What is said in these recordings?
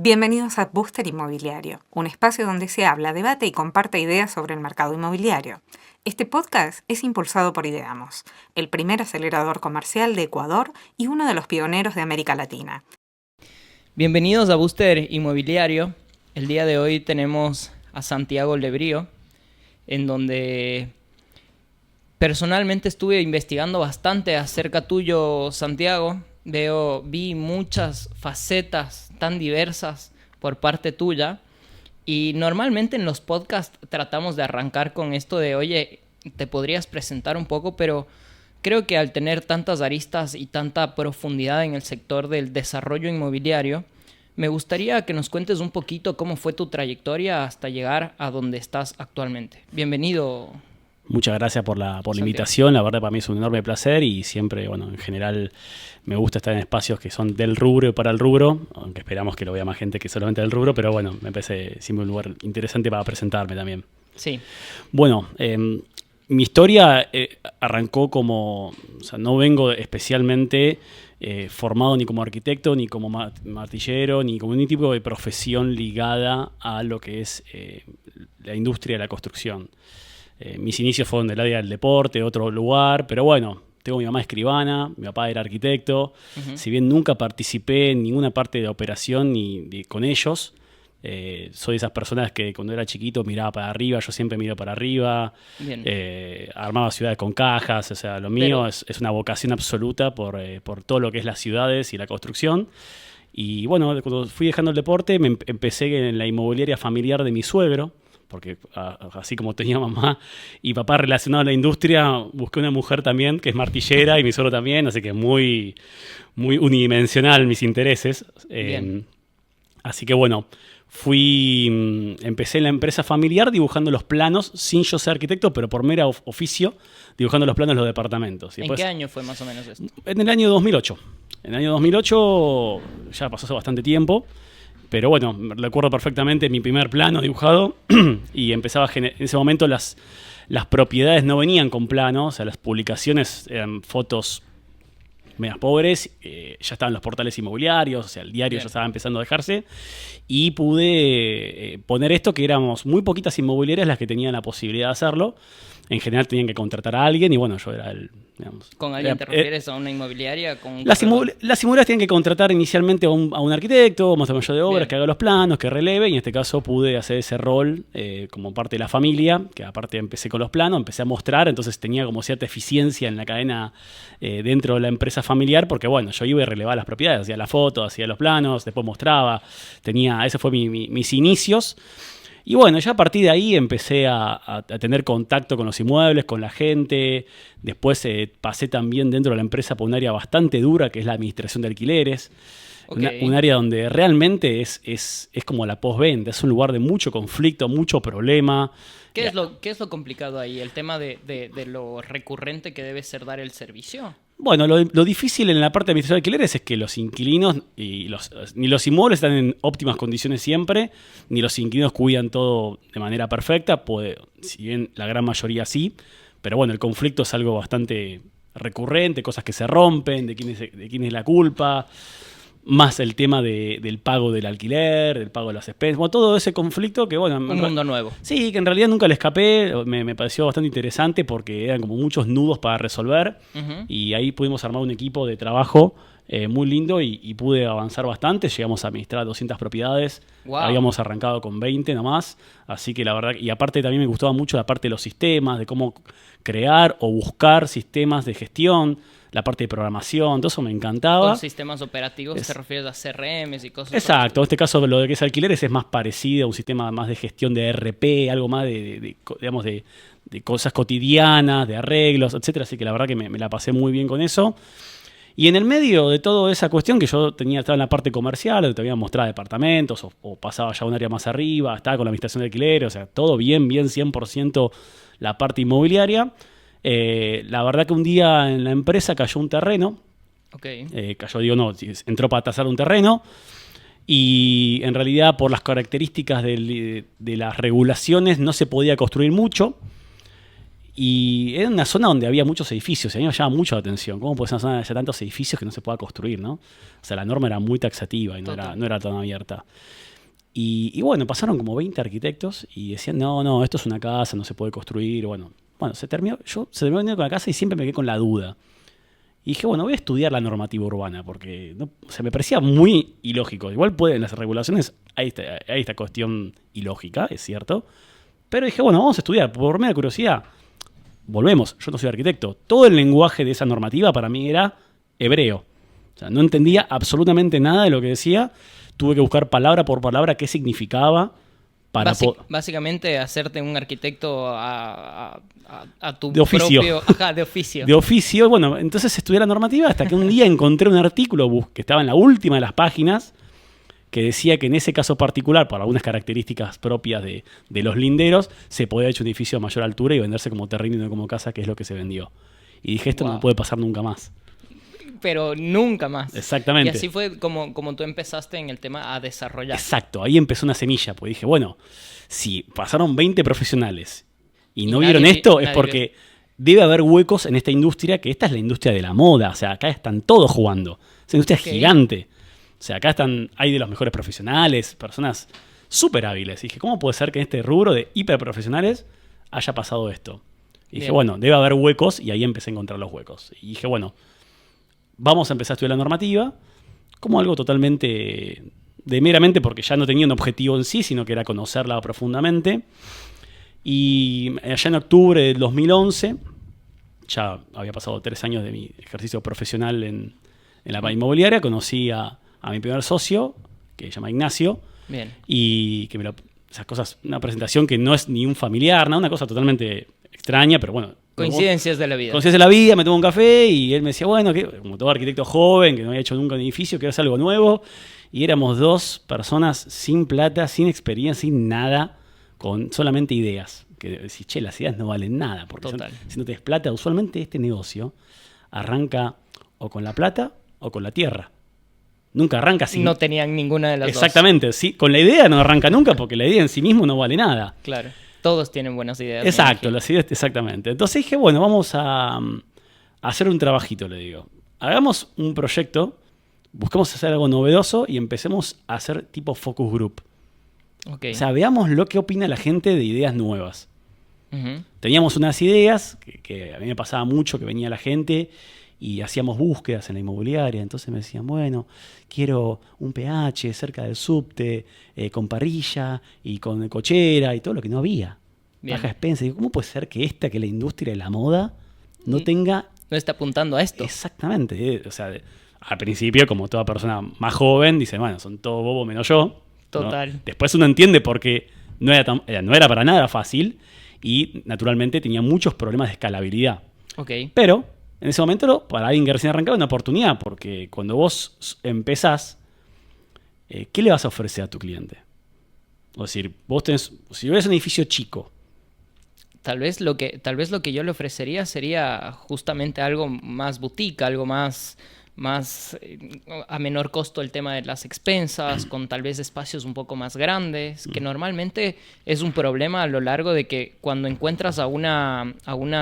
Bienvenidos a Booster Inmobiliario, un espacio donde se habla, debate y comparte ideas sobre el mercado inmobiliario. Este podcast es impulsado por Ideamos, el primer acelerador comercial de Ecuador y uno de los pioneros de América Latina. Bienvenidos a Booster Inmobiliario. El día de hoy tenemos a Santiago Lebrío, en donde personalmente estuve investigando bastante acerca tuyo, Santiago. Vi muchas facetas tan diversas por parte tuya y normalmente en los podcasts tratamos de arrancar con esto de, oye, te podrías presentar un poco, pero creo que al tener tantas aristas y tanta profundidad en el sector del desarrollo inmobiliario, me gustaría que nos cuentes un poquito cómo fue tu trayectoria hasta llegar a donde estás actualmente. Bienvenido. Muchas gracias por la invitación. La verdad, para mí es un enorme placer y siempre, en general me gusta estar en espacios que son del rubro y para el rubro, aunque esperamos que lo vea más gente que solamente del rubro, pero bueno, me parece siempre un lugar interesante para presentarme también. Sí. Bueno, mi historia arrancó como, no vengo especialmente formado ni como arquitecto, ni como martillero, ni como ningún tipo de profesión ligada a lo que es la industria de la construcción. Mis inicios fueron del área del deporte, otro lugar, pero bueno, tengo mi mamá escribana, mi papá era arquitecto. Si bien nunca participé en ninguna parte de la operación ni con ellos, soy de esas personas que cuando era chiquito miraba para arriba, yo siempre miro para arriba, armaba ciudades con cajas, o sea, lo mío es una vocación absoluta por todo lo que es las ciudades y la construcción. Y bueno, cuando fui dejando el deporte, me empecé en la inmobiliaria familiar de mi suegro, porque así como tenía mamá y papá relacionados a la industria, busqué una mujer también que es martillera y mi suegro también, así que muy, muy unidimensional mis intereses. Así que bueno, empecé en la empresa familiar dibujando los planos, sin yo ser arquitecto, pero por mera oficio, dibujando los planos de los departamentos. Y después, ¿en qué año fue más o menos esto? En el año 2008. En el año 2008 ya pasó hace bastante tiempo. Pero bueno, recuerdo perfectamente mi primer plano dibujado y empezaba a generar. En ese momento las propiedades no venían con planos, o sea, las publicaciones eran fotos medias pobres, ya estaban los portales inmobiliarios, o sea, el diario ya estaba empezando a dejarse. Y pude poner esto, que éramos muy poquitas inmobiliarias las que tenían la posibilidad de hacerlo. En general tenían que contratar a alguien y bueno, yo era el... Digamos, ¿Con alguien te refieres a una inmobiliaria? Las inmobiliarias tienen que contratar inicialmente a un arquitecto, más o menos de obras, que haga los planos, que releve, y en este caso pude hacer ese rol como parte de la familia, que aparte empecé con los planos, empecé a mostrar, entonces tenía como cierta eficiencia en la cadena dentro de la empresa familiar, porque bueno, yo iba y relevaba las propiedades, hacía las fotos, hacía los planos, después mostraba, ese fue mis inicios. Y bueno, ya a partir de ahí empecé a tener contacto con los inmuebles, con la gente. Después pasé también dentro de la empresa por un área bastante dura, que es la administración de alquileres. Un área donde realmente es como la postventa, es un lugar de mucho conflicto, mucho problema. ¿Qué es lo complicado ahí? ¿El tema de lo recurrente que debe ser dar el servicio? Bueno, lo difícil en la parte de administración de alquileres es que los inquilinos ni los inmuebles están en óptimas condiciones siempre, ni los inquilinos cuidan todo de manera perfecta, si bien la gran mayoría sí, pero bueno, el conflicto es algo bastante recurrente, cosas que se rompen, de quién es la culpa, más el tema del pago del alquiler, del pago de las expensas, bueno, todo ese conflicto que bueno... Un mundo nuevo. Sí, que en realidad nunca le escapé, me pareció bastante interesante porque eran como muchos nudos para resolver y ahí pudimos armar un equipo de trabajo muy lindo y pude avanzar bastante, llegamos a administrar 200 propiedades, habíamos arrancado con 20 nomás, así que la verdad, y aparte también me gustaba mucho la parte de los sistemas, de cómo crear o buscar sistemas de gestión, la parte de programación, todo eso me encantaba. ¿Con sistemas operativos te refieres a CRMs y cosas? Exacto, en este caso lo de que es alquileres es más parecido a un sistema más de gestión de ERP, algo más de cosas cotidianas, de arreglos, etcétera. Así que la verdad que me la pasé muy bien con eso. Y en el medio de toda esa cuestión que yo estaba en la parte comercial, donde te había mostrado departamentos o pasaba ya a un área más arriba, estaba con la administración de alquileres, o sea, todo bien 100% la parte inmobiliaria. La verdad que un día en la empresa cayó un terreno. Entró para tasar un terreno y en realidad por las características de las regulaciones no se podía construir mucho Y era una zona donde había muchos edificios, y a mí me llamaba mucho la atención. ¿Cómo puede ser una zona donde haya tantos edificios que no se pueda construir, ¿no? O sea, la norma era muy taxativa y no era tan abierta. Y bueno, pasaron como 20 arquitectos y decían, no, esto es una casa, no se puede construir. Bueno, se terminó vendiendo con la casa y siempre me quedé con la duda. Y dije, bueno, voy a estudiar la normativa urbana, porque me parecía muy ilógico. Igual en las regulaciones hay esta cuestión ilógica, es cierto. Pero dije, bueno, vamos a estudiar. Por mera curiosidad, volvemos, yo no soy arquitecto. Todo el lenguaje de esa normativa para mí era hebreo. O sea, no entendía absolutamente nada de lo que decía. Tuve que buscar palabra por palabra qué significaba para básicamente hacerte un arquitecto a tu de oficio. propio... Ajá, de oficio. De oficio. Bueno, entonces estudié la normativa hasta que un día encontré un artículo que estaba en la última de las páginas que decía que en ese caso particular, por algunas características propias de los linderos, se podía hecho un edificio a mayor altura y venderse como terreno y no como casa, que es lo que se vendió. Y dije, esto no puede pasar nunca más. Pero nunca más. Exactamente. Y así fue como tú empezaste en el tema a desarrollar. Exacto, ahí empezó una semilla, pues dije, bueno, si pasaron 20 profesionales y no vieron esto, es porque debe haber huecos en esta industria, que esta es la industria de la moda, o sea, acá están todos jugando. Es una industria gigante. O sea, acá hay de los mejores profesionales, personas súper hábiles. Y dije, ¿cómo puede ser que en este rubro de hiperprofesionales haya pasado esto? Y dije, bueno, debe haber huecos, y ahí empecé a encontrar los huecos. Y dije, bueno, vamos a empezar a estudiar la normativa como algo totalmente meramente porque ya no tenía un objetivo en sí, sino que era conocerla profundamente. Y allá en octubre del 2011, ya había pasado 3 años de mi ejercicio profesional en la inmobiliaria, conocí a mi primer socio, que se llama Ignacio. Bien. Y que esas cosas, una presentación que no es ni un familiar, una cosa totalmente extraña, pero bueno. Coincidencias de la vida. Coincidencias de la vida, me tomó un café y él me decía, bueno, como todo arquitecto joven, que no había hecho nunca un edificio, quiero hacer algo nuevo. Y éramos 2 personas sin plata, sin experiencia, sin nada, con solamente ideas. Que decís, che, las ideas no valen nada, porque si no te des plata, usualmente este negocio arranca o con la plata o con la tierra. Nunca arranca sin... No tenían ninguna de las dos. Exactamente, sí, con la idea no arranca nunca, porque la idea en sí mismo no vale nada. Claro. Todos tienen buenas ideas. Exacto, las ideas, exactamente. Entonces dije, bueno, vamos a hacer un trabajito, le digo. Hagamos un proyecto, busquemos hacer algo novedoso y empecemos a hacer tipo focus group. Okay. O sea, veamos lo que opina la gente de ideas nuevas. Uh-huh. Teníamos unas ideas que a mí me pasaba mucho, que venía la gente y hacíamos búsquedas en la inmobiliaria. Entonces me decían, bueno, quiero un PH cerca del subte, con parrilla y con cochera y todo lo que no había. Bien. Baja expensa. Digo, ¿cómo puede ser que la industria de la moda no tenga... No está apuntando a esto. Exactamente. O sea, al principio, como toda persona más joven, dice, bueno, son todos bobos menos yo. Total. ¿No? Después uno entiende por qué no era para nada fácil y naturalmente tenía muchos problemas de escalabilidad. Okay. Pero en ese momento, para alguien que recién arrancaba, una oportunidad, porque cuando vos empezás, ¿qué le vas a ofrecer a tu cliente? Es decir, si ves un edificio chico. Tal vez lo que yo le ofrecería sería justamente algo más boutique, algo más a menor costo, el tema de las expensas, con tal vez espacios un poco más grandes, que normalmente es un problema a lo largo de que cuando encuentras a una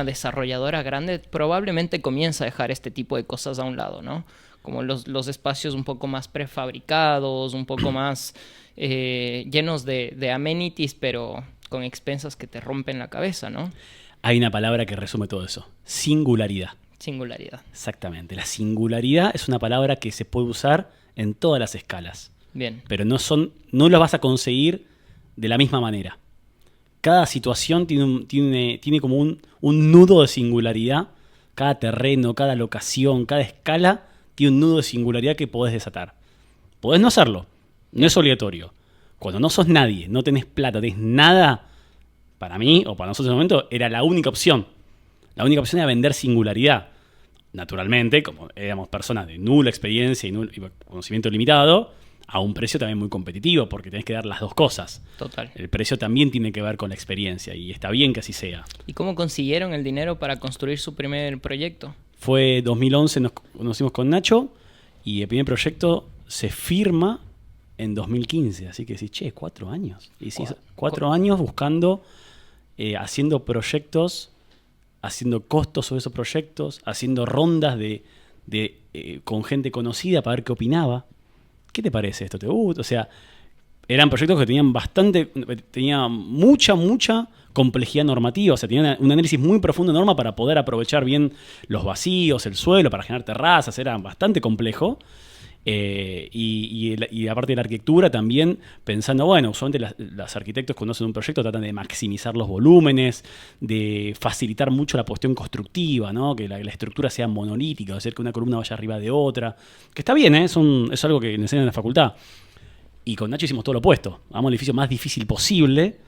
desarrolladora grande, probablemente comienza a dejar este tipo de cosas a un lado, ¿no? Como los espacios un poco más prefabricados, un poco más llenos de amenities, pero con expensas que te rompen la cabeza, ¿no? Hay una palabra que resume todo eso: singularidad. Singularidad. Exactamente. La singularidad es una palabra que se puede usar en todas las escalas. Bien. Pero no la vas a conseguir de la misma manera. Cada situación tiene como un nudo de singularidad. Cada terreno, cada locación, cada escala tiene un nudo de singularidad que podés desatar. Podés no hacerlo. No es obligatorio. Cuando no sos nadie, no tenés plata, tenés nada, para mí, o para nosotros en ese momento, era la única opción. La única opción era vender singularidad. Naturalmente, como éramos personas de nula experiencia y conocimiento limitado, a un precio también muy competitivo, porque tenés que dar las dos cosas. Total. El precio también tiene que ver con la experiencia, y está bien que así sea. ¿Y cómo consiguieron el dinero para construir su primer proyecto? Fue 2011, nos conocimos con Nacho, y el primer proyecto se firma en 2015. Así que decís, 4 años. Y sí, 4 años buscando, haciendo proyectos haciendo costos sobre esos proyectos, haciendo rondas con gente conocida para ver qué opinaba. ¿Qué te parece esto? ¿Te gusta? O sea, eran proyectos que tenían mucha complejidad normativa, o sea, tenían un análisis muy profundo de norma para poder aprovechar bien los vacíos, el suelo, para generar terrazas, era bastante complejo. Y aparte de la arquitectura también pensando, bueno, usualmente los arquitectos cuando hacen un proyecto tratan de maximizar los volúmenes, de facilitar mucho la cuestión constructiva, ¿no? Que la estructura sea monolítica, hacer que una columna vaya arriba de otra, que está bien, es algo que enseñan en la facultad. Y con Nacho hicimos todo lo opuesto, hagamos el edificio más difícil posible,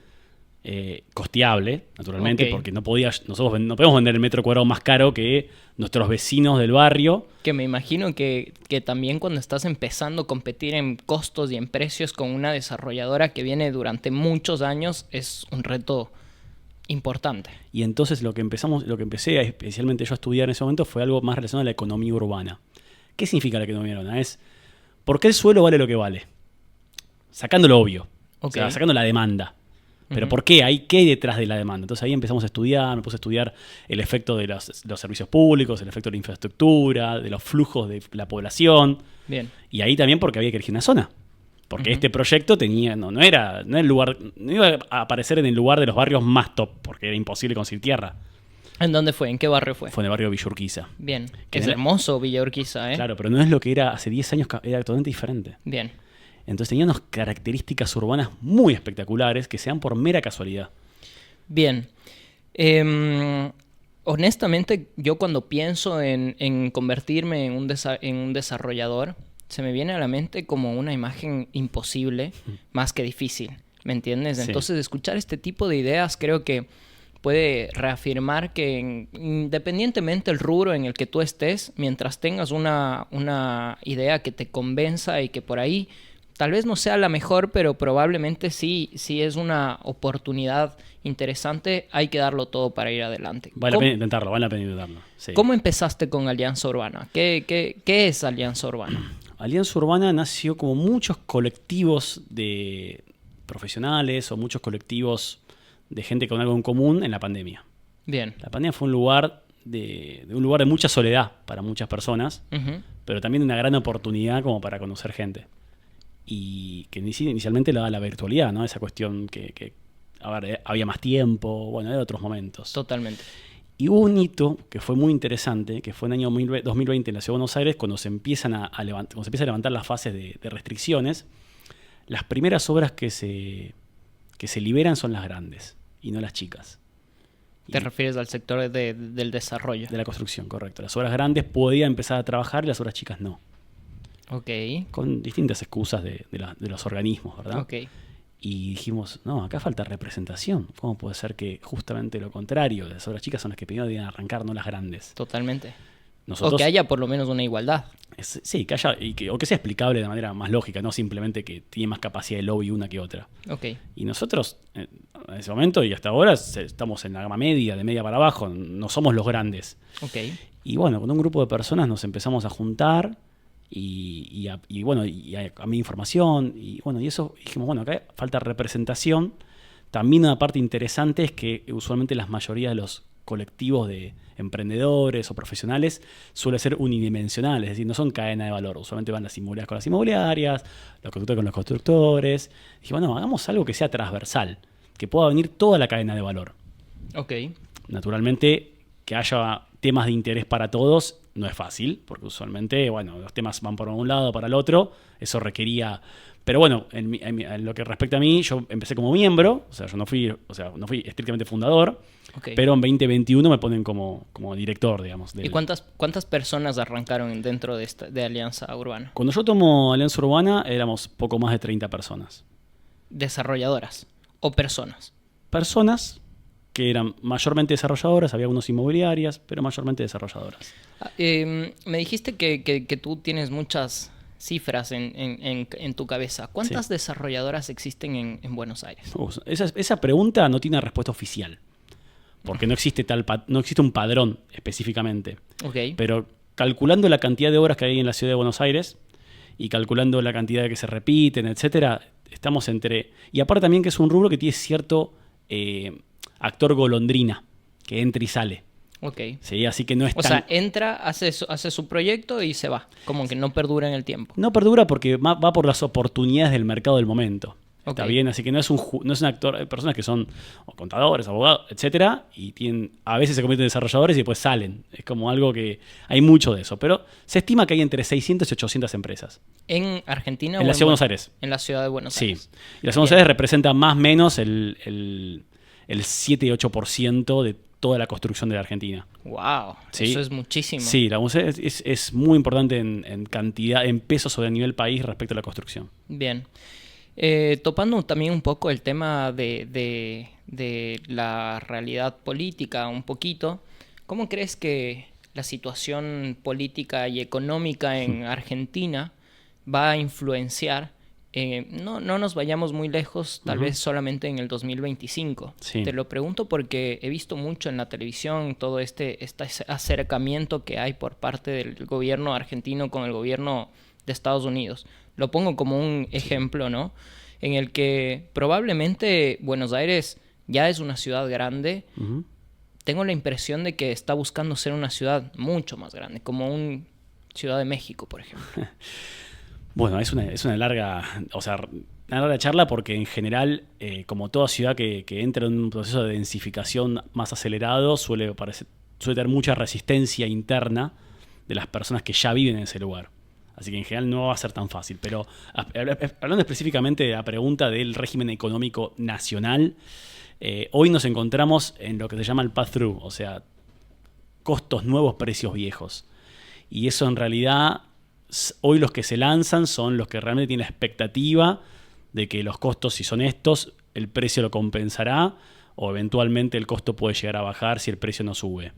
costeable, naturalmente, porque nosotros no podemos vender el metro cuadrado más caro que nuestros vecinos del barrio. Que me imagino que también cuando estás empezando a competir en costos y en precios con una desarrolladora que viene durante muchos años es un reto importante. Y entonces lo que empecé especialmente yo a estudiar en ese momento fue algo más relacionado a la economía urbana. ¿Qué significa la economía urbana? Es ¿por qué el suelo vale lo que vale? Sacando lo obvio, o sea, sacando la demanda. Pero ¿por qué? ¿Qué hay detrás de la demanda? Entonces ahí empezamos a estudiar, me puse a estudiar el efecto de los servicios públicos, el efecto de la infraestructura, de los flujos de la población. Bien. Y ahí también porque había que elegir una zona. Porque este proyecto no iba a aparecer en el lugar de los barrios más top, porque era imposible conseguir tierra. ¿En dónde fue? ¿En qué barrio fue? Fue en el barrio Villa Urquiza. Bien. Que es hermoso Villa Urquiza, ¿eh? Claro, pero no es lo que era hace 10 años, era totalmente diferente. Bien. Entonces tenía unas características urbanas muy espectaculares que se dan por mera casualidad. Bien. Honestamente, yo cuando pienso en convertirme en un desarrollador, se me viene a la mente como una imagen imposible, más que difícil, ¿me entiendes? Sí. Entonces, escuchar este tipo de ideas creo que puede reafirmar que independientemente del rubro en el que tú estés, mientras tengas una idea que te convenza y que por ahí tal vez no sea la mejor, pero probablemente sí es una oportunidad interesante, hay que darlo todo para ir adelante. Vale la pena intentarlo. Sí. ¿Cómo empezaste con Alianza Urbana? ¿Qué es Alianza Urbana? Alianza Urbana nació como muchos colectivos de profesionales o muchos colectivos de gente con algo en común en la pandemia. Bien. La pandemia fue un lugar de mucha soledad para muchas personas, pero también una gran oportunidad como para conocer gente. Y que inicialmente la virtualidad, ¿no? Esa cuestión que había más tiempo, bueno, era otros momentos. Totalmente. Y hubo un hito que fue muy interesante, que fue en el año 2020 en la Ciudad de Buenos Aires, cuando se empiezan a levantar las fases de restricciones. Las primeras obras que se liberan son las grandes y no las chicas. ¿Te refieres al sector del desarrollo? De la construcción, correcto. Las obras grandes podían empezar a trabajar y las obras chicas no. Ok. Con distintas excusas de los organismos, ¿verdad? Ok. Y dijimos, no, acá falta representación. ¿Cómo puede ser que justamente lo contrario? Las obras chicas son las que primero deben arrancar, no las grandes. Totalmente. Nosotros, o que haya por lo menos una igualdad. Sí, que haya, o que sea explicable de manera más lógica, no simplemente que tiene más capacidad de lobby una que otra. Ok. Y nosotros, en ese momento y hasta ahora, estamos en la gama media, de media para abajo, no somos los grandes. Ok. Y bueno, con un grupo de personas nos empezamos a juntar y a mí información y eso dijimos, bueno, acá falta representación. También una parte interesante es que usualmente la mayoría de los colectivos de emprendedores o profesionales suele ser unidimensionales, es decir, no son cadena de valor. Usualmente van las inmobiliarias con las inmobiliarias, los constructores con los constructores. Dijimos, bueno, hagamos algo que sea transversal, que pueda venir toda la cadena de valor. Ok. Naturalmente, que haya temas de interés para todos no es fácil, porque usualmente, los temas van por un lado o para el otro. Eso requería... Pero bueno, en lo que respecta a mí, yo empecé como miembro, yo no fui estrictamente fundador, Okay. Pero en 2021 me ponen como director, digamos. ¿Y cuántas personas arrancaron dentro de Alianza Urbana? Cuando yo tomo Alianza Urbana éramos poco más de 30 personas. ¿Desarrolladoras o personas? Personas que eran mayormente desarrolladoras, había algunas inmobiliarias, pero mayormente desarrolladoras. Me dijiste que tú tienes muchas cifras en tu cabeza. ¿Cuántas desarrolladoras existen en Buenos Aires? Esa pregunta no tiene respuesta oficial. Porque no existe un padrón específicamente. Okay. Pero calculando la cantidad de obras que hay en la ciudad de Buenos Aires y calculando la cantidad de que se repiten, etcétera, estamos entre... Y aparte también que es un rubro que tiene cierto actor golondrina, que entra y sale. Ok. ¿Sí? Así que no es O tan... sea, entra, hace su proyecto y se va. Como que no perdura en el tiempo. No perdura porque va por las oportunidades del mercado del momento. Está Ok. bien, así que no es un actor, hay personas que son o contadores, abogados, etcétera, y a veces se convierten en desarrolladores y después salen. Es como algo que hay mucho de eso, pero se estima que hay entre 600 y 800 empresas. ¿En Argentina En la ciudad de Buenos Aires. En la ciudad de Buenos Sí. Aires. Y la ciudad de Buenos Aires representa más o menos el 7 y 8% de toda la construcción de la Argentina. Wow, Sí. eso es muchísimo. Sí, la Buenos Aires es muy importante en cantidad, en pesos sobre el nivel país respecto a la construcción. Bien. Topando también un poco el tema de la realidad política un poquito, ¿cómo crees que la situación política y económica en Argentina va a influenciar? No nos vayamos muy lejos, tal vez solamente en el 2025. Sí. Te lo pregunto porque he visto mucho en la televisión todo este acercamiento que hay por parte del gobierno argentino con el gobierno de Estados Unidos. Lo pongo como un ejemplo, ¿no? En el que probablemente Buenos Aires ya es una ciudad grande. Ujú. Tengo la impresión de que está buscando ser una ciudad mucho más grande, como una Ciudad de México, por ejemplo. Bueno, es una larga, o sea, una larga charla porque en general, como toda ciudad que entra en un proceso de densificación más acelerado, suele tener mucha resistencia interna de las personas que ya viven en ese lugar. Así que en general no va a ser tan fácil. Pero hablando específicamente de la pregunta del régimen económico nacional, hoy nos encontramos en lo que se llama el pass-through, o sea, costos nuevos, precios viejos. Y eso en realidad, hoy los que se lanzan son los que realmente tienen la expectativa de que los costos, si son estos, el precio lo compensará o eventualmente el costo puede llegar a bajar si el precio no sube.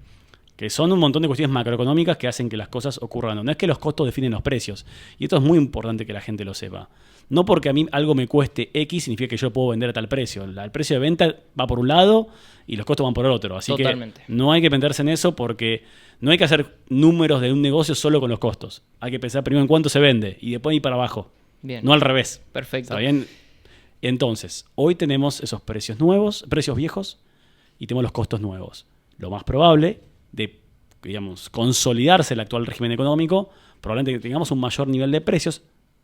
Que son un montón de cuestiones macroeconómicas que hacen que las cosas ocurran. No es que los costos definen los precios. Y esto es muy importante que la gente lo sepa. No porque a mí algo me cueste X significa que yo puedo vender a tal precio. El precio de venta va por un lado y los costos van por el otro. Así Totalmente. que no hay que meterse en eso porque no hay que hacer números de un negocio solo con los costos. Hay que pensar primero en cuánto se vende y después ir para abajo. Bien. No al revés. Perfecto. ¿Está bien? Entonces, hoy tenemos esos precios nuevos, precios viejos, y tenemos los costos nuevos. Lo más probable de, digamos, consolidarse el actual régimen económico, probablemente que tengamos un mayor nivel de precios,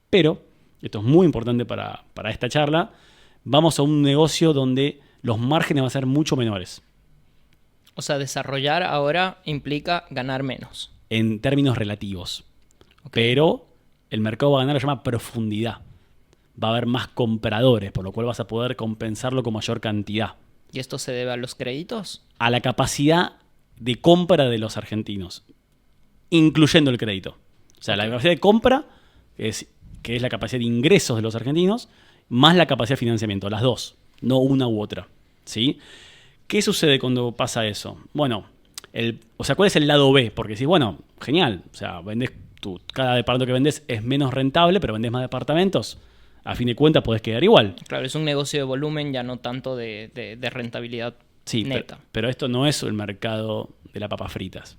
pero, esto es muy importante para esta charla, vamos a un negocio donde los márgenes van a ser mucho menores. O sea, desarrollar ahora implica ganar menos. En términos relativos. Ok. Pero el mercado va a ganar lo que se llama profundidad. Va a haber más compradores, por lo cual vas a poder compensarlo con mayor cantidad. ¿Y esto se debe a los créditos? A la capacidad de compra de los argentinos, incluyendo el crédito. O sea, la capacidad de compra, que es la capacidad de ingresos de los argentinos, más la capacidad de financiamiento, las dos, no una u otra. ¿Sí? ¿Qué sucede cuando pasa eso? Bueno, ¿cuál es el lado B? Porque decís, bueno, genial, o sea, cada departamento que vendés es menos rentable, pero vendés más departamentos. A fin de cuentas podés quedar igual. Claro, es un negocio de volumen, ya no tanto de rentabilidad Sí, neta. pero esto no es el mercado de las papas fritas.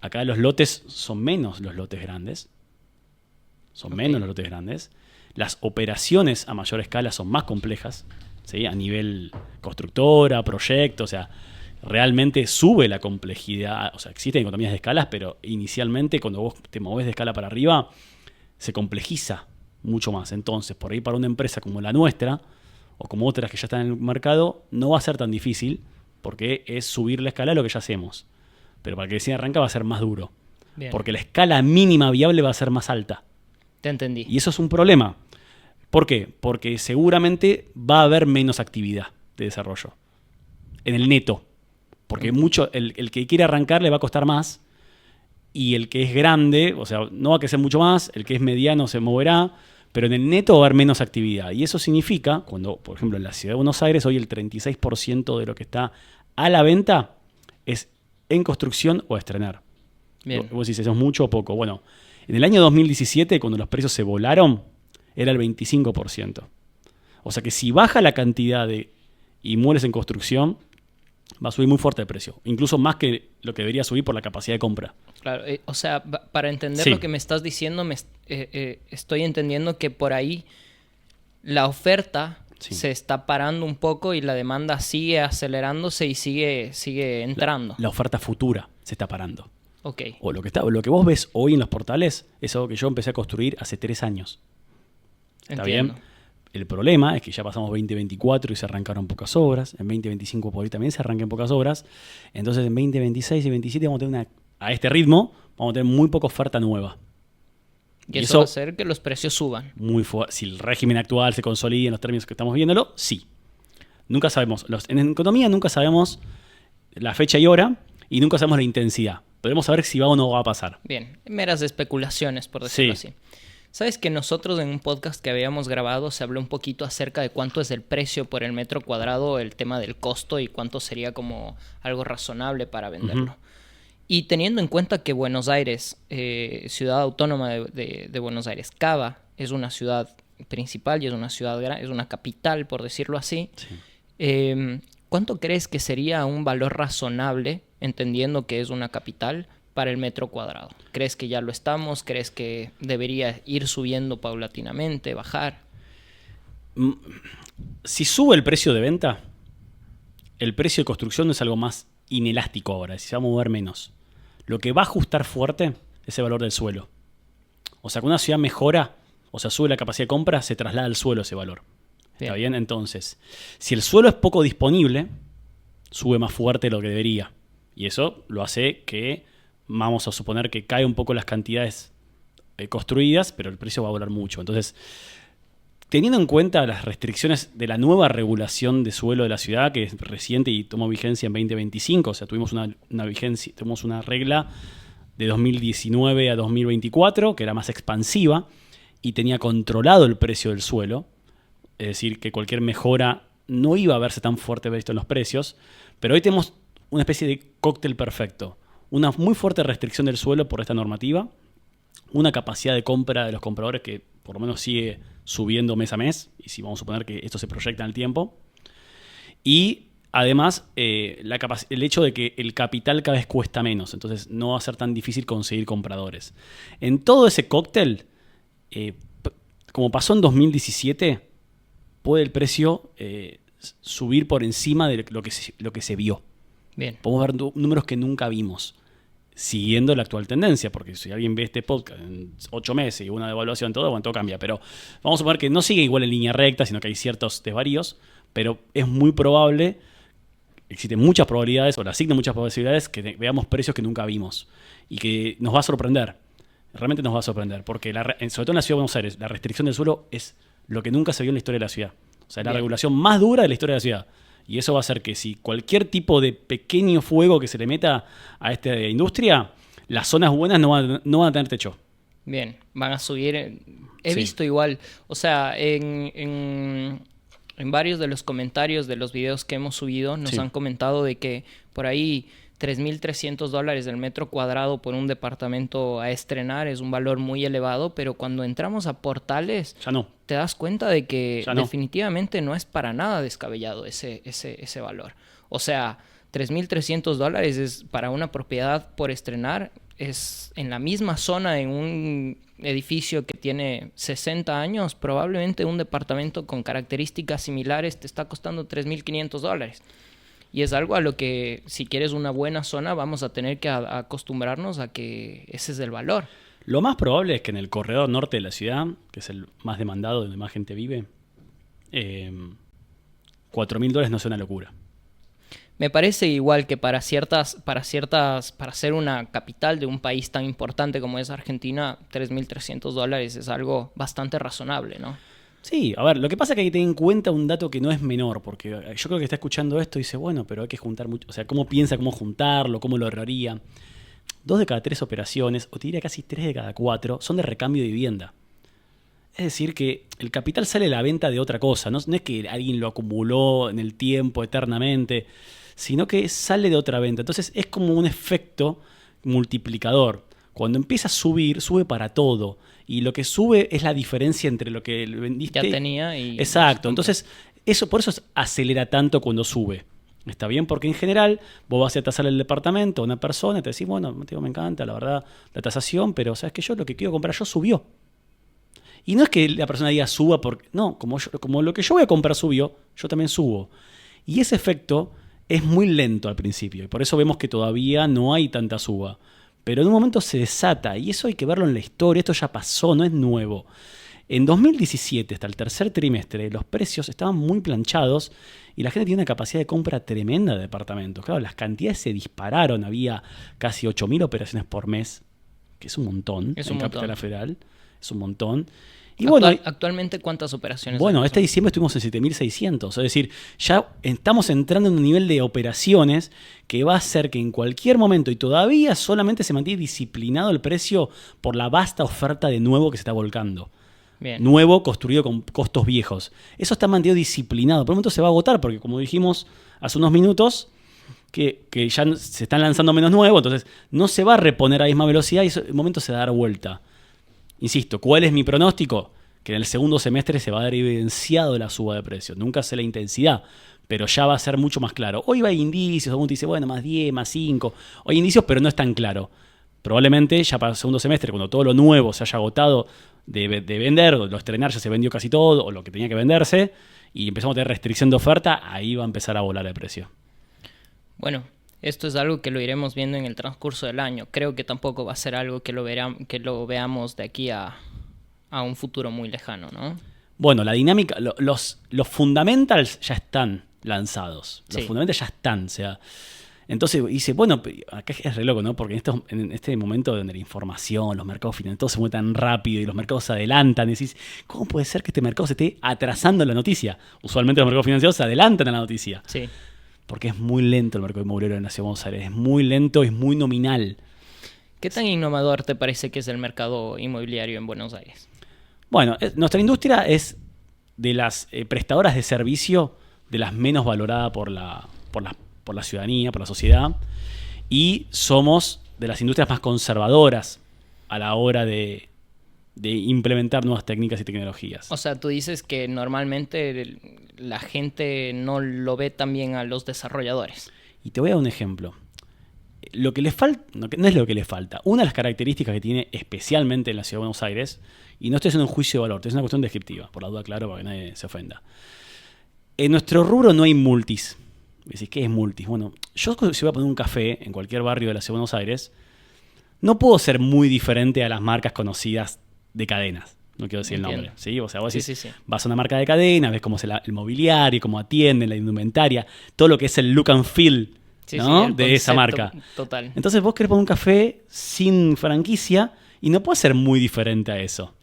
Acá los lotes son menos los lotes grandes. Son menos los lotes grandes. Las operaciones a mayor escala son más complejas, ¿sí? A nivel constructora, proyecto, o sea, realmente sube la complejidad. O sea, existen economías de escalas, pero inicialmente cuando vos te movés de escala para arriba, se complejiza mucho más. Entonces, por ahí para una empresa como la nuestra, o como otras que ya están en el mercado, no va a ser tan difícil, porque es subir la escala de lo que ya hacemos. Pero para que recién arranca va a ser más duro. Bien. Porque la escala mínima viable va a ser más alta. Te entendí. Y eso es un problema. ¿Por qué? Porque seguramente va a haber menos actividad de desarrollo. En el neto. Porque el que quiere arrancar le va a costar más. Y el que es grande, o sea, no va a crecer mucho más. El que es mediano se moverá. Pero en el neto va a haber menos actividad. Y eso significa, cuando, por ejemplo, en la ciudad de Buenos Aires, hoy el 36% de lo que está a la venta es en construcción o a estrenar. Bien. Vos decís, ¿eso es mucho o poco? Bueno, en el año 2017, cuando los precios se volaron, era el 25%. O sea que si baja la cantidad de inmuebles en construcción, va a subir muy fuerte el precio. Incluso más que lo que debería subir por la capacidad de compra. Claro, o sea, para entender Sí. lo que me estás diciendo, estoy entendiendo que por ahí la oferta Sí. se está parando un poco y la demanda sigue acelerándose y sigue entrando. La oferta futura se está parando. Ok, O lo que vos ves hoy en los portales es algo que yo empecé a construir hace 3 años. ¿Está entiendo. bien? El problema es que ya pasamos 2024 y se arrancaron pocas obras. En 2025 por ahí también se arrancan pocas obras. Entonces en 2026 y 2027 vamos a tener a este ritmo, vamos a tener muy poca oferta nueva. Y eso va a hacer que los precios suban. Si el régimen actual se consolida en los términos que estamos viéndolo, sí. Nunca sabemos. En economía nunca sabemos la fecha y hora y nunca sabemos la intensidad. Podemos saber si va o no va a pasar. Bien, meras especulaciones, por decirlo así. ¿Sabes que nosotros en un podcast que habíamos grabado se habló un poquito acerca de cuánto es el precio por el metro cuadrado, el tema del costo y cuánto sería como algo razonable para venderlo? Y teniendo en cuenta que Buenos Aires, ciudad autónoma de Buenos Aires, Cava, es una ciudad principal y es una ciudad grande, es una capital, por decirlo así. Sí. ¿Cuánto crees que sería un valor razonable, entendiendo que es una capital, para el metro cuadrado? ¿Crees que ya lo estamos? ¿Crees que debería ir subiendo paulatinamente, bajar? Si sube el precio de venta, el precio de construcción es algo más inelástico ahora, es decir, se va a mover menos. Lo que va a ajustar fuerte es el valor del suelo. O sea, cuando una ciudad mejora, o sea, sube la capacidad de compra, se traslada al suelo ese valor. ¿Está bien? Entonces, si el suelo es poco disponible, sube más fuerte de lo que debería. Y eso lo hace que, vamos a suponer que cae un poco las cantidades construidas, pero el precio va a volar mucho. Entonces, teniendo en cuenta las restricciones de la nueva regulación de suelo de la ciudad, que es reciente y tomó vigencia en 2025, o sea, tuvimos una regla de 2019 a 2024, que era más expansiva y tenía controlado el precio del suelo, es decir, que cualquier mejora no iba a verse tan fuerte visto en los precios, pero hoy tenemos una especie de cóctel perfecto, una muy fuerte restricción del suelo por esta normativa, una capacidad de compra de los compradores que por lo menos sigue subiendo mes a mes, y si vamos a suponer que esto se proyecta en el tiempo, y además el hecho de que el capital cada vez cuesta menos, entonces no va a ser tan difícil conseguir compradores. En todo ese cóctel, como pasó en 2017, puede el precio subir por encima de lo que se vio. Bien. Podemos ver números que nunca vimos, siguiendo la actual tendencia, porque si alguien ve este podcast en 8 meses y una devaluación, todo cambia. Pero vamos a suponer que no sigue igual en línea recta, sino que hay ciertos desvaríos, pero es muy probable, existen muchas probabilidades, o le asignan muchas probabilidades, que veamos precios que nunca vimos y que nos va a sorprender. Realmente nos va a sorprender, porque sobre todo en la ciudad de Buenos Aires, la restricción del suelo es lo que nunca se vio en la historia de la ciudad. O sea, es la regulación más dura de la historia de la ciudad. Y eso va a hacer que si cualquier tipo de pequeño fuego que se le meta a esta industria, las zonas buenas no van a tener techo. Bien, van a subir. He visto igual, o sea, en varios de los comentarios de los videos que hemos subido nos han comentado de que por ahí $3,300 del metro cuadrado por un departamento a estrenar es un valor muy elevado, pero cuando entramos a portales ya no. Te das cuenta de que ya no. definitivamente no es para nada descabellado ese valor. O sea, $3,300 es para una propiedad por estrenar, es en la misma zona, en un edificio que tiene 60 años, probablemente un departamento con características similares te está costando $3,500. Y es algo a lo que, si quieres una buena zona, vamos a tener que acostumbrarnos a que ese es el valor. Lo más probable es que en el corredor norte de la ciudad, que es el más demandado, donde más gente vive, $4,000 no sea una locura. Me parece igual que para ser una capital de un país tan importante como es Argentina, $3,300 es algo bastante razonable, ¿no? Sí, a ver, lo que pasa es que hay que tener en cuenta un dato que no es menor, porque yo creo que está escuchando esto y dice, bueno, pero hay que juntar mucho, o sea, ¿cómo piensa cómo juntarlo? ¿Cómo lo ahorraría? 2 de cada 3 operaciones, o te diría casi 3 de cada 4, son de recambio de vivienda. Es decir, que el capital sale de la venta de otra cosa, no es que alguien lo acumuló en el tiempo eternamente, sino que sale de otra venta. Entonces es como un efecto multiplicador. Cuando empieza a subir, sube para todo. Y lo que sube es la diferencia entre lo que vendiste. Ya tenía y... Exacto. Entonces, por eso acelera tanto cuando sube. Está bien, porque en general vos vas a tasar el departamento a una persona y te decís, bueno, me encanta, la verdad, la tasación, pero sabes que yo lo que quiero comprar yo subió. Y no es que la persona diga suba porque... No, como lo que yo voy a comprar subió, yo también subo. Y ese efecto es muy lento al principio. Y por eso vemos que todavía no hay tanta suba. Pero en un momento se desata. Y eso hay que verlo en la historia. Esto ya pasó, no es nuevo. En 2017, hasta el tercer trimestre, los precios estaban muy planchados y la gente tiene una capacidad de compra tremenda de departamentos. Claro, las cantidades se dispararon. Había casi 8.000 operaciones por mes, que es un montón en Capital Federal. Es un montón. Y ¿Actualmente cuántas operaciones? Bueno, este diciembre estuvimos en 7.600. Es decir, ya estamos entrando en un nivel de operaciones que va a hacer que en cualquier momento, y todavía solamente se mantiene disciplinado el precio por la vasta oferta de nuevo que se está volcando. Bien. Nuevo, construido con costos viejos. Eso está mantenido disciplinado. Por un momento se va a agotar, porque como dijimos hace unos minutos, que ya se están lanzando menos nuevos, entonces no se va a reponer a la misma velocidad y en un momento se va a dar vuelta. Insisto, ¿cuál es mi pronóstico? Que en el segundo semestre se va a dar evidenciado la suba de precios. Nunca sé la intensidad, pero ya va a ser mucho más claro. Hoy hay indicios, alguno te dice, bueno, más 10, más 5. Hoy hay indicios, pero no es tan claro. Probablemente ya para el segundo semestre, cuando todo lo nuevo se haya agotado de vender, o lo estrenar ya se vendió casi todo, o lo que tenía que venderse, y empezamos a tener restricción de oferta, ahí va a empezar a volar el precio. Bueno, esto es algo que lo iremos viendo en el transcurso del año. Creo que tampoco va a ser algo que lo veamos de aquí a un futuro muy lejano, ¿no? Bueno, la dinámica, los fundamentals ya están lanzados. Los fundamentals ya están, o sea... Entonces dice, bueno, acá es re loco, ¿no? Porque en este momento donde la información, los mercados financieros, todo se mueve tan rápido y los mercados se adelantan, y decís, ¿cómo puede ser que este mercado se esté atrasando en la noticia? Usualmente los mercados financieros se adelantan a la noticia. Sí. Porque es muy lento el mercado inmobiliario de la Ciudad de Buenos Aires. Es muy lento, es muy nominal. ¿Qué tan innovador te parece que es el mercado inmobiliario en Buenos Aires? Bueno, nuestra industria es de las prestadoras de servicio de las menos valoradas por la ciudadanía, por la sociedad, y somos de las industrias más conservadoras a la hora de implementar nuevas técnicas y tecnologías. O sea, tú dices que normalmente la gente no lo ve tan bien a los desarrolladores. Y te voy a dar un ejemplo. Lo que le falta, no es lo que le falta. Una de las características que tiene especialmente en la Ciudad de Buenos Aires, y no estoy haciendo un juicio de valor, es una cuestión descriptiva, por la duda, claro, para que nadie se ofenda. En nuestro rubro no hay multis. Decís, ¿qué es multis? Bueno, yo si voy a poner un café en cualquier barrio de la Ciudad de Buenos Aires, no puedo ser muy diferente a las marcas conocidas de cadenas. No quiero decir el nombre. ¿Sí? O sea, vos decís, vas a una marca de cadena, ves cómo es el mobiliario, cómo atienden, la indumentaria, todo lo que es el look and feel, ¿no? de esa marca. Total. Entonces vos querés poner un café sin franquicia y no puede ser muy diferente a eso.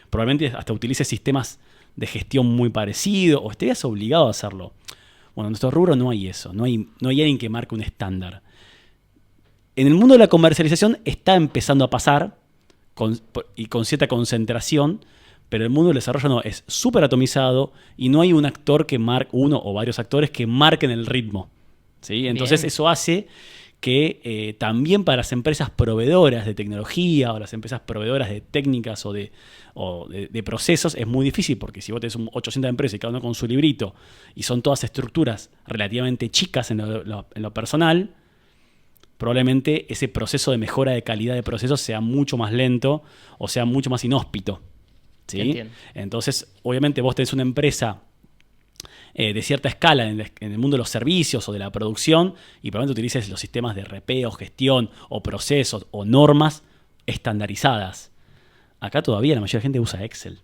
Probablemente hasta utilices sistemas de gestión muy parecidos o estés obligado a hacerlo. Bueno, en nuestro rubro no hay eso, no hay alguien que marque un estándar. En el mundo de la comercialización está empezando a pasar y con cierta concentración, pero el mundo del desarrollo no, es súper atomizado y no hay un actor uno o varios actores que marquen el ritmo. ¿Sí? Entonces eso hace que también para las empresas proveedoras de tecnología o las empresas proveedoras de técnicas o de procesos es muy difícil, porque si vos tenés 800 empresas y cada uno con su librito y son todas estructuras relativamente chicas en lo personal, probablemente ese proceso de mejora de calidad de procesos sea mucho más lento o sea mucho más inhóspito. ¿Sí? Entonces, obviamente vos tenés una empresa de cierta escala en el mundo de los servicios o de la producción y probablemente utilices los sistemas de RP o gestión o procesos o normas estandarizadas. Acá todavía la mayoría de la gente usa Excel.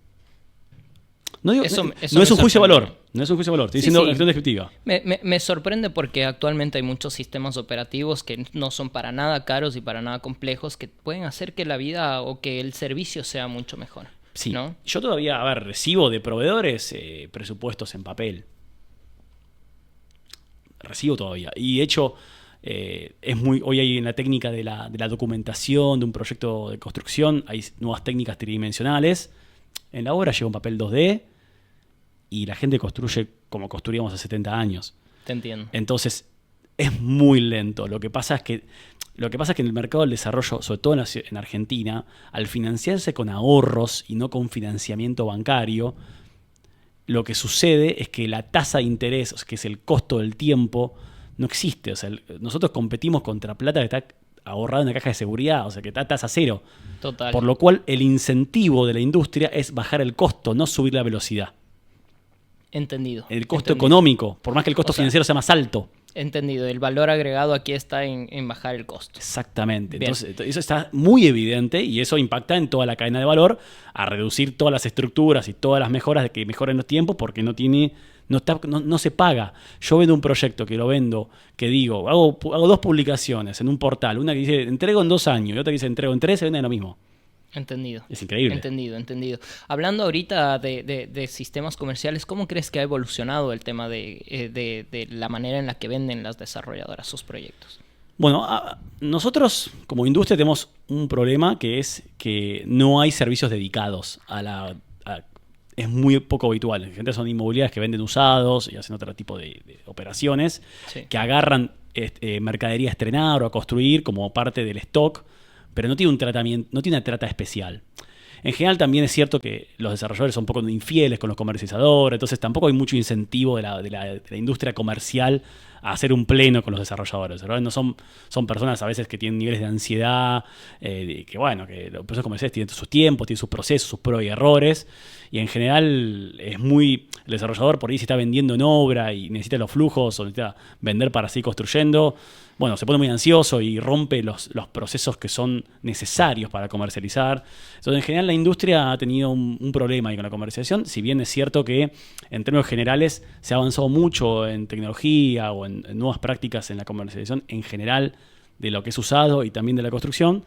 No es un juicio de valor. No es un juicio de valor. Estoy diciendo la cuestión descriptiva. Me sorprende porque actualmente hay muchos sistemas operativos que no son para nada caros y para nada complejos, que pueden hacer que la vida o que el servicio sea mucho mejor. Sí. ¿No? Yo todavía, recibo de proveedores presupuestos en papel. Recibo todavía. Y de hecho, hoy hay en la técnica de la documentación de un proyecto de construcción, hay nuevas técnicas tridimensionales. En la obra llega un papel 2D y la gente construye como construíamos hace 70 años. Te entiendo. Entonces, es muy lento. Lo que pasa es que en el mercado del desarrollo, sobre todo en Argentina, al financiarse con ahorros y no con financiamiento bancario, lo que sucede es que la tasa de interés, que es el costo del tiempo, no existe. O sea, nosotros competimos contra plata que está ahorrado en la caja de seguridad, o sea que está a tasa cero. Total. Por lo cual el incentivo de la industria es bajar el costo, no subir la velocidad. Entendido. El costo entendido. económico, por más que el costo O sea, financiero sea más alto. Entendido. El valor agregado aquí está en bajar el costo. Exactamente. Bien. Entonces, eso está muy evidente y eso impacta en toda la cadena de valor a reducir todas las estructuras y todas las mejoras de que mejoren los tiempos porque no se paga. Yo vendo un proyecto que lo vendo, que digo, hago 2 publicaciones en un portal, una que dice entrego en 2 años y otra que dice entrego en 3, se vende lo mismo. Entendido. Es increíble. Entendido. Hablando ahorita de sistemas comerciales, ¿cómo crees que ha evolucionado el tema de la manera en la que venden las desarrolladoras sus proyectos? Bueno, nosotros como industria tenemos un problema que es que no hay servicios dedicados es muy poco habitual. En general son inmobiliarias que venden usados y hacen otro tipo de operaciones, Sí. que agarran mercadería a estrenar o a construir como parte del stock, pero no tiene un tratamiento, no tiene una trata especial. En general también es cierto que los desarrolladores son un poco infieles con los comercializadores, entonces tampoco hay mucho incentivo de la industria comercial a hacer un pleno con los desarrolladores. ¿Verdad? No son personas a veces que tienen niveles de ansiedad, que los procesos comerciales tienen sus tiempos, tienen sus procesos, sus pruebas y errores, y en general el desarrollador por ahí se está vendiendo en obra y necesita los flujos o necesita vender para seguir construyendo. Bueno, se pone muy ansioso y rompe los procesos que son necesarios para comercializar. Entonces, en general, la industria ha tenido un problema ahí con la comercialización, si bien es cierto que, en términos generales, se ha avanzado mucho en tecnología o en nuevas prácticas en la comercialización en general de lo que es usado y también de la construcción,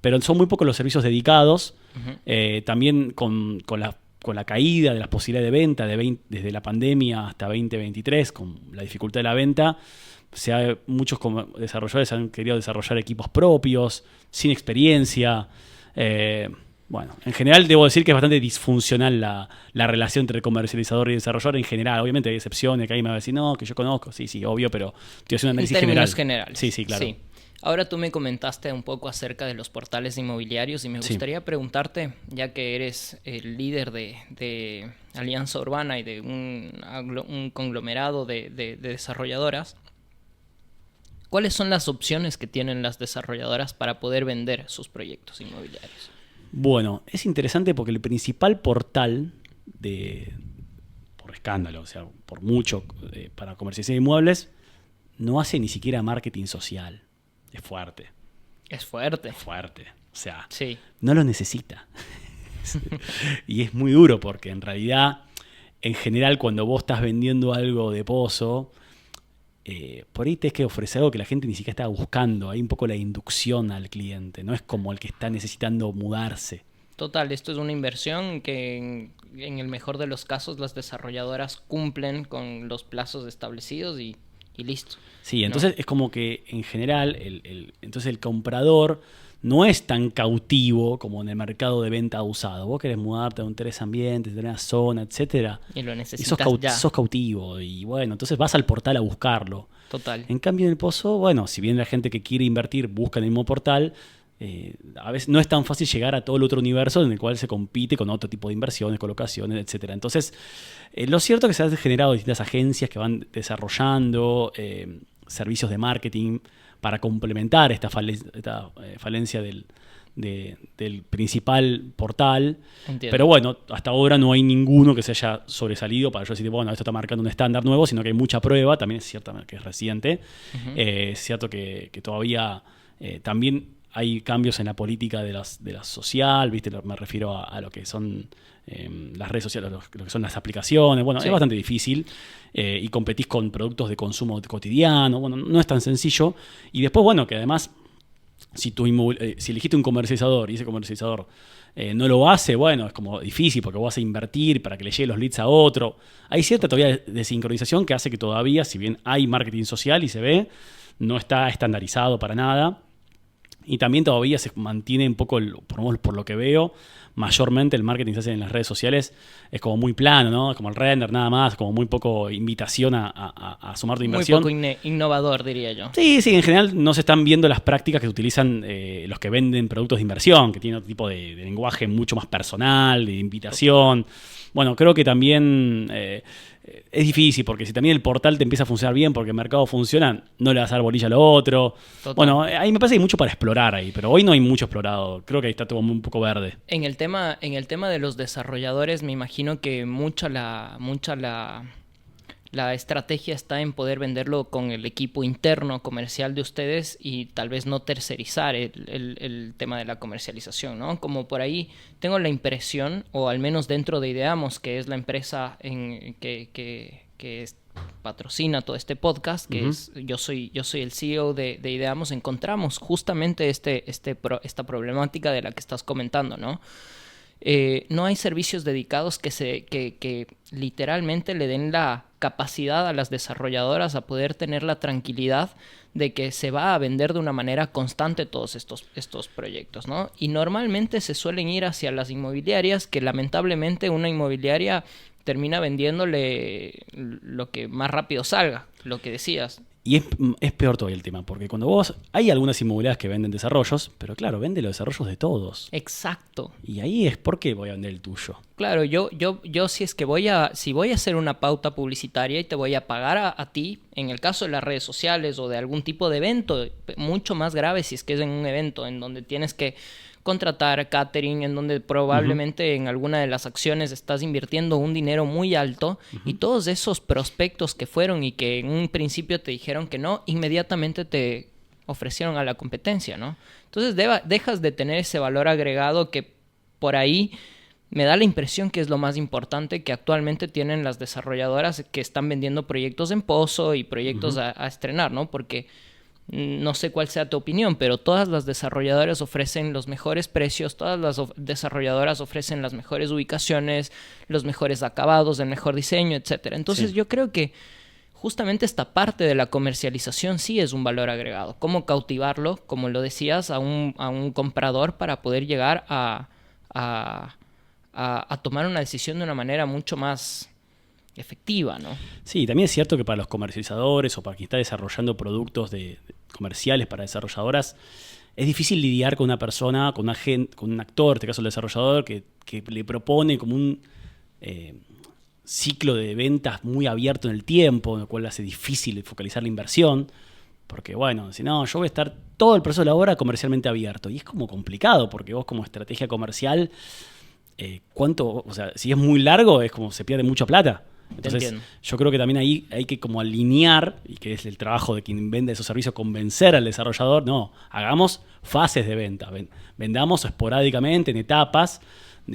pero son muy pocos los servicios dedicados. Uh-huh. También con la caída de las posibilidades de venta desde la pandemia hasta 2023, con la dificultad de la venta, muchos desarrolladores han querido desarrollar equipos propios, sin experiencia. Bueno, en general debo decir que es bastante disfuncional la relación entre comercializador y desarrollador en general. Obviamente hay excepciones, que ahí me va a decir, no, que yo conozco. Sí, obvio, pero estoy haciendo un análisis general. En términos generales. Sí, claro. Sí. Ahora tú me comentaste un poco acerca de los portales inmobiliarios y me gustaría preguntarte, ya que eres el líder de Alianza Urbana y de un conglomerado de desarrolladoras, ¿cuáles son las opciones que tienen las desarrolladoras para poder vender sus proyectos inmobiliarios? Bueno, es interesante porque el principal portal por escándalo, o sea, por mucho, para comercialización de inmuebles, no hace ni siquiera marketing social. Es fuerte. Es fuerte. O sea, sí. No lo necesita. Y es muy duro porque en realidad, en general, cuando vos estás vendiendo algo de pozo, por ahí tenés que ofrecer algo que la gente ni siquiera está buscando. Hay un poco la inducción al cliente. No es como el que está necesitando mudarse. Total, esto es una inversión que en el mejor de los casos las desarrolladoras cumplen con los plazos establecidos y listo. Sí, entonces es como que en general entonces el comprador no es tan cautivo como en el mercado de venta usado. Vos querés mudarte a un 3 ambientes, tener una zona, etcétera. Y lo necesitas sos cautivo. Y bueno, entonces vas al portal a buscarlo. Total. En cambio en el pozo, bueno, si bien la gente que quiere invertir busca en el mismo portal, a veces no es tan fácil llegar a todo el otro universo en el cual se compite con otro tipo de inversiones, colocaciones, etcétera. Entonces, lo cierto es que se han generado distintas agencias que van desarrollando servicios de marketing para complementar esta falencia del principal portal. Entiendo. Pero bueno, hasta ahora no hay ninguno que se haya sobresalido para yo decir, bueno, esto está marcando un estándar nuevo, sino que hay mucha prueba, también es cierto que es reciente. Uh-huh. Es cierto que todavía también hay cambios en la política de la social, ¿viste? Me refiero a lo que son las redes sociales, lo que son las aplicaciones. Bueno, sí. Es bastante difícil y competís con productos de consumo cotidiano. Bueno, no es tan sencillo. Y después, bueno, que además, si elegiste un comercializador y ese comercializador no lo hace, bueno, es como difícil porque vos vas a invertir para que le lleguen los leads a otro. Hay cierta todavía desincronización que hace que todavía, si bien hay marketing social y se ve, no está estandarizado para nada. Y también todavía se mantiene un poco, por lo que veo, mayormente el marketing que se hace en las redes sociales es como muy plano, ¿no? Es como el render nada más, como muy poco invitación a sumar tu inversión. Muy poco innovador, diría yo. Sí, en general no se están viendo las prácticas que utilizan los que venden productos de inversión, que tienen otro tipo de lenguaje mucho más personal, de invitación. Bueno, creo que también es difícil, porque si también el portal te empieza a funcionar bien porque el mercado funciona, no le vas a dar bolilla a lo otro. Total. Bueno, ahí me parece que hay mucho para explorar ahí, pero hoy no hay mucho explorado. Creo que ahí está todo un poco verde. En el tema de los desarrolladores, me imagino que mucha la estrategia está en poder venderlo con el equipo interno comercial de ustedes y tal vez no tercerizar el tema de la comercialización, ¿no? Como por ahí tengo la impresión, o al menos dentro de Ideamos, que es la empresa que patrocina todo este podcast, que es yo soy el CEO de Ideamos, encontramos justamente esta problemática de la que estás comentando, ¿no? No hay servicios dedicados que literalmente le den la capacidad a las desarrolladoras a poder tener la tranquilidad de que se va a vender de una manera constante todos estos proyectos, ¿no? Y normalmente se suelen ir hacia las inmobiliarias, que lamentablemente una inmobiliaria termina vendiéndole lo que más rápido salga, lo que decías. Y es peor todavía el tema, porque cuando vos... Hay algunas inmobiliarias que venden desarrollos, pero claro, vende los desarrollos de todos. Exacto. Y ahí es porque voy a vender el tuyo. Claro, yo si es que voy a hacer una pauta publicitaria y te voy a pagar a ti, en el caso de las redes sociales o de algún tipo de evento, mucho más grave si es que es en un evento en donde tienes que contratar catering, en donde probablemente en alguna de las acciones estás invirtiendo un dinero muy alto y todos esos prospectos que fueron y que en un principio te dijeron que no, inmediatamente te ofrecieron a la competencia, ¿no? Entonces dejas de tener ese valor agregado que por ahí me da la impresión que es lo más importante que actualmente tienen las desarrolladoras que están vendiendo proyectos en pozo y proyectos a estrenar, ¿no? Porque no sé cuál sea tu opinión, pero todas las desarrolladoras ofrecen los mejores precios, todas las desarrolladoras ofrecen las mejores ubicaciones, los mejores acabados, el mejor diseño, etcétera. Entonces yo creo que justamente esta parte de la comercialización sí es un valor agregado. Cómo cautivarlo, como lo decías, a un comprador para poder llegar a tomar una decisión de una manera mucho más efectiva, ¿no? Sí, también es cierto que para los comercializadores o para quien está desarrollando productos comerciales para desarrolladoras, es difícil lidiar con una persona, con un actor, en este caso el desarrollador, que le propone como un ciclo de ventas muy abierto en el tiempo, lo cual hace difícil focalizar la inversión. Porque bueno, si no, yo voy a estar todo el proceso de la obra comercialmente abierto. Y es como complicado, porque vos como estrategia comercial, si es muy largo, es como se pierde mucha plata. Entonces, yo creo que también ahí hay que como alinear, y que es el trabajo de quien vende esos servicios, convencer al desarrollador, no, hagamos fases de venta, vendamos esporádicamente, en etapas,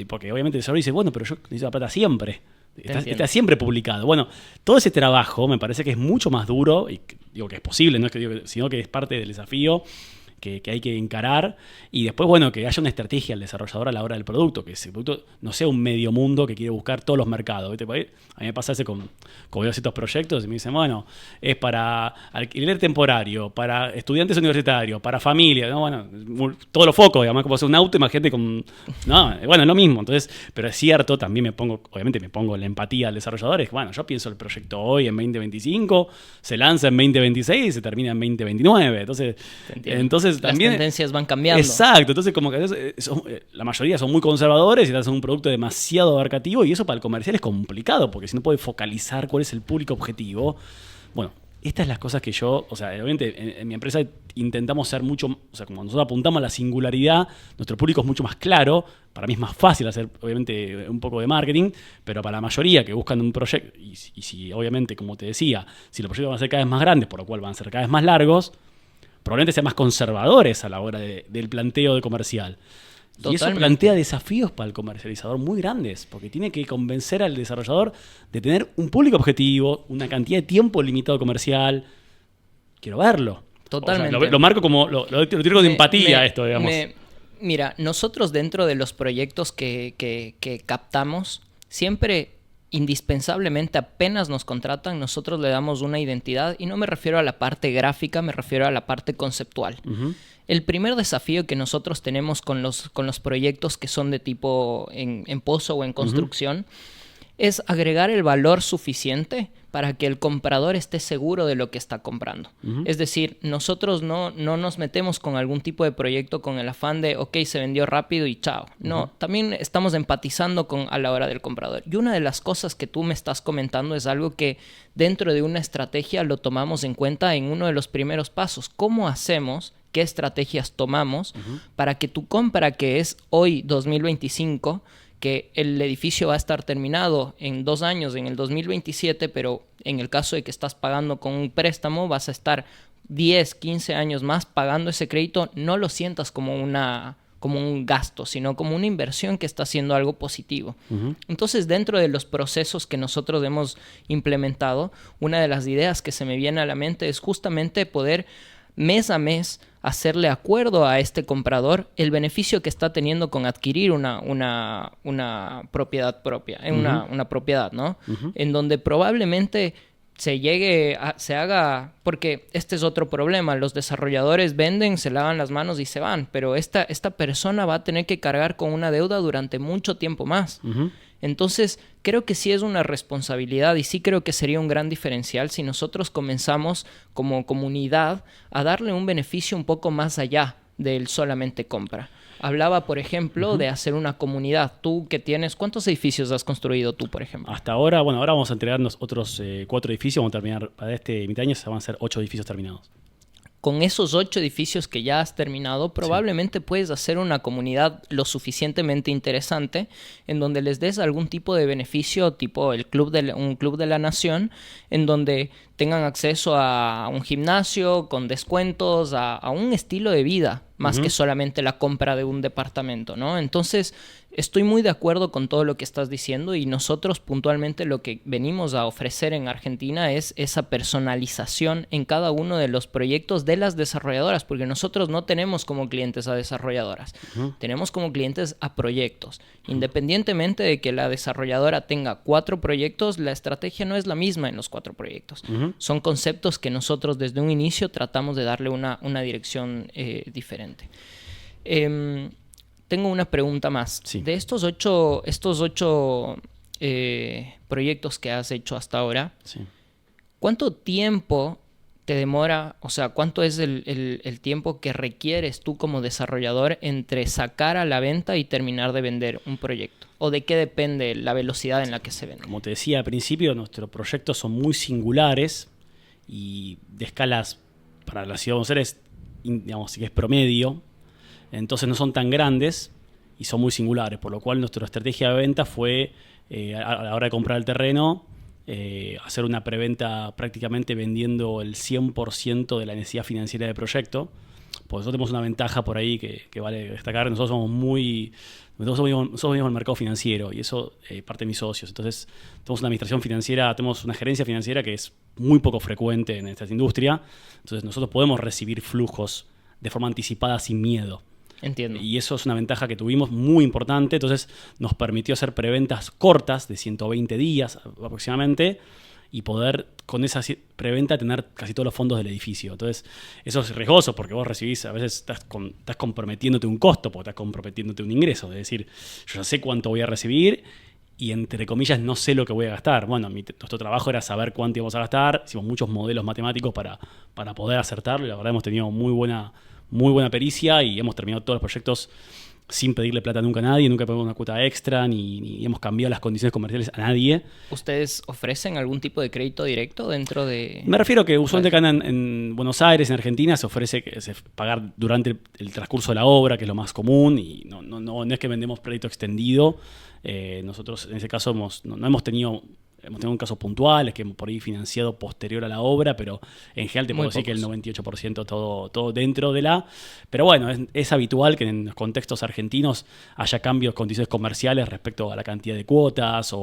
porque obviamente el desarrollador dice, bueno, pero yo necesito la plata siempre. Está siempre publicado. Bueno, todo ese trabajo me parece que es mucho más duro, y digo que es posible, no es que digo, sino que es parte del desafío que hay que encarar, y después, bueno, que haya una estrategia al desarrollador a la hora del producto, que ese producto no sea un medio mundo que quiere buscar todos los mercados. ¿Viste? A mí me pasa con veo ciertos proyectos y me dicen, bueno, es para alquiler temporario, para estudiantes universitarios, para familia, ¿no? Bueno, todos los focos, digamos, como hacer un auto, imagínate con... No, bueno, es lo mismo. Entonces, pero es cierto, también obviamente me pongo la empatía al desarrollador, es bueno, yo pienso el proyecto hoy en 2025, se lanza en 2026 y se termina en 2029. Entonces también, las tendencias van cambiando. Exacto, entonces como que la mayoría son muy conservadores y hacen un producto demasiado abarcativo, y eso para el comercial es complicado, porque si no puede focalizar cuál es el público objetivo. Bueno, estas son las cosas que yo, obviamente en mi empresa intentamos ser mucho, como nosotros apuntamos a la singularidad, nuestro público es mucho más claro. Para mí es más fácil hacer, obviamente, un poco de marketing, pero para la mayoría que buscan un proyecto, y si obviamente, como te decía, si los proyectos van a ser cada vez más grandes, por lo cual van a ser cada vez más largos, probablemente sean más conservadores a la hora del planteo de comercial. Totalmente. Y eso plantea desafíos para el comercializador muy grandes, porque tiene que convencer al desarrollador de tener un público objetivo, una cantidad de tiempo limitado comercial. Quiero verlo. Totalmente. Lo marco como, lo tiro de empatía esto, digamos. Mira, nosotros dentro de los proyectos que captamos, siempre indispensablemente apenas nos contratan, nosotros le damos una identidad, y no me refiero a la parte gráfica, me refiero a la parte conceptual. El primer desafío que nosotros tenemos con los proyectos que son de tipo en pozo o en construcción es agregar el valor suficiente para que el comprador esté seguro de lo que está comprando. Es decir, nosotros no nos metemos con algún tipo de proyecto con el afán de, ok, se vendió rápido y chao. No, también estamos empatizando a la hora del comprador. Y una de las cosas que tú me estás comentando es algo que dentro de una estrategia lo tomamos en cuenta en uno de los primeros pasos. ¿Cómo hacemos? ¿Qué estrategias tomamos para que tu compra, que es hoy 2025, que el edificio va a estar terminado en 2 años, en el 2027, pero en el caso de que estás pagando con un préstamo, vas a estar 10, 15 años más pagando ese crédito, no lo sientas como un gasto, sino como una inversión que está haciendo algo positivo. Entonces, dentro de los procesos que nosotros hemos implementado, una de las ideas que se me viene a la mente es justamente poder mes a mes hacerle acuerdo a este comprador el beneficio que está teniendo con adquirir una propiedad propia, una propiedad, ¿no? En donde probablemente se haga, porque este es otro problema, los desarrolladores venden, se lavan las manos y se van, pero esta persona va a tener que cargar con una deuda durante mucho tiempo más. Entonces, creo que sí es una responsabilidad y sí creo que sería un gran diferencial si nosotros comenzamos como comunidad a darle un beneficio un poco más allá del solamente compra. Hablaba, por ejemplo, de hacer una comunidad. Tú que tienes, ¿cuántos edificios has construido tú, por ejemplo? Hasta ahora, ahora vamos a entregarnos otros 4 edificios. Vamos a terminar, para mitad de año se van a hacer 8 edificios terminados. Con esos 8 edificios que ya has terminado, probablemente puedes hacer una comunidad lo suficientemente interesante en donde les des algún tipo de beneficio, tipo un club de la nación, en donde tengan acceso a un gimnasio con descuentos, a un estilo de vida, más que solamente la compra de un departamento, ¿no? Entonces, estoy muy de acuerdo con todo lo que estás diciendo y nosotros puntualmente lo que venimos a ofrecer en Argentina es esa personalización en cada uno de los proyectos de las desarrolladoras, porque nosotros no tenemos como clientes a desarrolladoras, tenemos como clientes a proyectos. Independientemente de que la desarrolladora tenga 4 proyectos, la estrategia no es la misma en los 4 proyectos. Son conceptos que nosotros desde un inicio tratamos de darle una dirección diferente. Tengo una pregunta más. Sí. De estos 8 proyectos que has hecho hasta ahora, sí, ¿cuánto tiempo te demora? O sea, ¿cuánto es el tiempo que requieres tú como desarrollador entre sacar a la venta y terminar de vender un proyecto? ¿O de qué depende la velocidad en la que se vende? Como te decía al principio, nuestros proyectos son muy singulares y de escalas para la ciudad de Buenos Aires, digamos que es promedio. Entonces no son tan grandes y son muy singulares, por lo cual nuestra estrategia de venta fue, a la hora de comprar el terreno, hacer una preventa prácticamente vendiendo el 100% de la necesidad financiera del proyecto. Porque nosotros tenemos una ventaja por ahí que vale destacar. Nosotros venimos del mercado financiero y eso parte de mis socios. Entonces tenemos una administración financiera, tenemos una gerencia financiera que es muy poco frecuente en esta industria. Entonces nosotros podemos recibir flujos de forma anticipada sin miedo. Entiendo. Y eso es una ventaja que tuvimos muy importante. Entonces nos permitió hacer preventas cortas de 120 días aproximadamente y poder con esa preventa tener casi todos los fondos del edificio. Entonces eso es riesgoso porque vos recibís, a veces estás comprometiéndote un costo porque estás comprometiéndote un ingreso. Es decir, yo ya sé cuánto voy a recibir y entre comillas no sé lo que voy a gastar. Bueno, nuestro trabajo era saber cuánto íbamos a gastar. Hicimos muchos modelos matemáticos para poder acertarlo y la verdad hemos tenido muy buena pericia y hemos terminado todos los proyectos sin pedirle plata nunca a nadie, nunca pagamos una cuota extra, ni hemos cambiado las condiciones comerciales a nadie. ¿Ustedes ofrecen algún tipo de crédito directo dentro de...? Me refiero que usualmente acá en Buenos Aires, en Argentina, se ofrece pagar durante el transcurso de la obra, que es lo más común, y no es que vendemos crédito extendido. Nosotros en ese caso no hemos tenido un caso puntual, es que por ahí financiado posterior a la obra, pero en general te puedo decir que el 98% todo dentro de la... Pero bueno, es habitual que en los contextos argentinos haya cambios, condiciones comerciales respecto a la cantidad de cuotas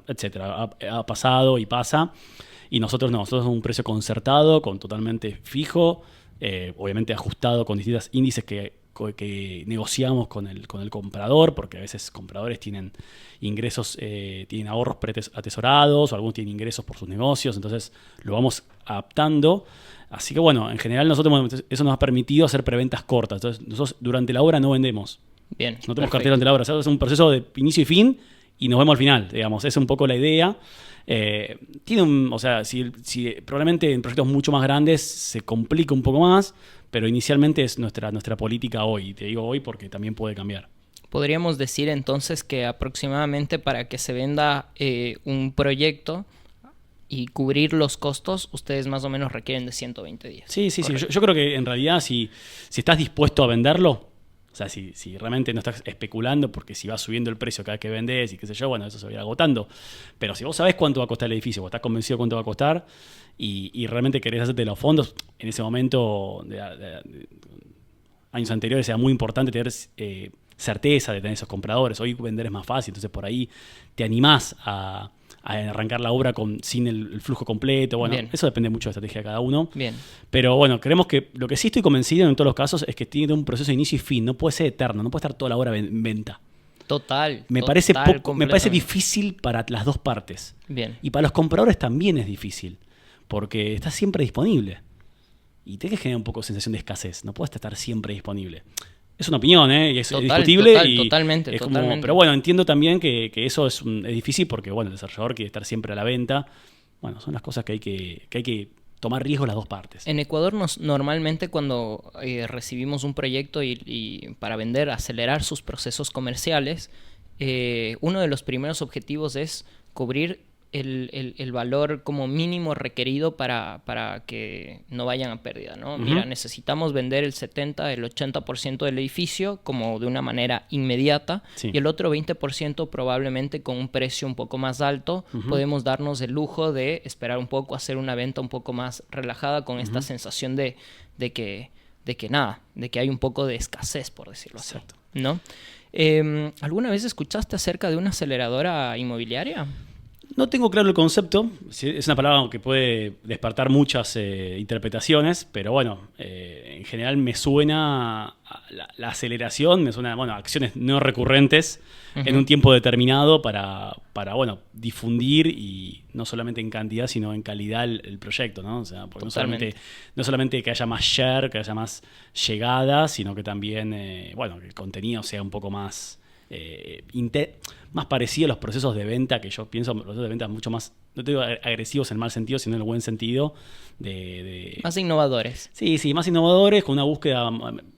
etcétera. Ha pasado y pasa. Y nosotros un precio concertado, totalmente fijo, obviamente ajustado con distintos índices que negociamos con el comprador, porque a veces compradores tienen ingresos, tienen ahorros atesorados, o algunos tienen ingresos por sus negocios, entonces lo vamos adaptando. Así que bueno, en general eso nos ha permitido hacer preventas cortas. Entonces nosotros durante la obra no vendemos. Bien, no tenemos cartera durante la obra. O sea, es un proceso de inicio y fin y nos vemos al final, digamos. Esa es un poco la idea. O sea, probablemente en proyectos mucho más grandes se complica un poco más, pero inicialmente es nuestra política hoy. Te digo hoy porque también puede cambiar. Podríamos decir entonces que aproximadamente para que se venda un proyecto y cubrir los costos, ustedes más o menos requieren de 120 días. Sí. Yo creo que en realidad si estás dispuesto a venderlo, o sea, si realmente no estás especulando, porque si va subiendo el precio cada vez que vendés y qué sé yo, bueno, eso se va a ir agotando. Pero si vos sabés cuánto va a costar el edificio, o estás convencido de cuánto va a costar y realmente querés hacerte los fondos, en ese momento de años anteriores era muy importante tener certeza de tener esos compradores. Hoy vender es más fácil, entonces por ahí te animás a arrancar la obra sin el flujo completo. Bueno, Bien. Eso depende mucho de la estrategia de cada uno. Bien. Pero bueno, creemos que lo que sí estoy convencido en todos los casos es que tiene un proceso de inicio y fin. No puede ser eterno, no puede estar toda la obra en venta. Me Me parece difícil para las dos partes. Bien. Y para los compradores también es difícil, porque está siempre disponible. Y tiene que generar un poco de sensación de escasez. No puedes estar siempre disponible. Es una opinión, y es discutible. Totalmente. Pero bueno, entiendo también que eso es difícil porque bueno, el desarrollador quiere estar siempre a la venta. Bueno, son las cosas que hay que tomar riesgo las dos partes. En Ecuador normalmente cuando recibimos un proyecto y para vender, acelerar sus procesos comerciales, uno de los primeros objetivos es cubrir el valor como mínimo requerido para que no vayan a pérdida, ¿no? Uh-huh. Mira, necesitamos vender el 70, el 80% del edificio como de una manera inmediata, sí, y el otro 20% probablemente con un precio un poco más alto. Uh-huh. Podemos darnos el lujo de esperar un poco, hacer una venta un poco más relajada con esta sensación de que hay un poco de escasez, por decirlo así, ¿no? ¿Alguna vez escuchaste acerca de una aceleradora inmobiliaria? No tengo claro el concepto. Es una palabra que puede despertar muchas interpretaciones, pero bueno, en general me suena la aceleración, me suena a acciones no recurrentes en un tiempo determinado para difundir, y no solamente en cantidad, sino en calidad el proyecto, ¿no? O sea, porque no solamente que haya más share, que haya más llegada, sino que también que el contenido sea un poco más más parecido a los procesos de venta, que yo pienso procesos de venta mucho más, no te digo agresivos en el mal sentido, sino en el buen sentido más innovadores. Sí, más innovadores, con una búsqueda.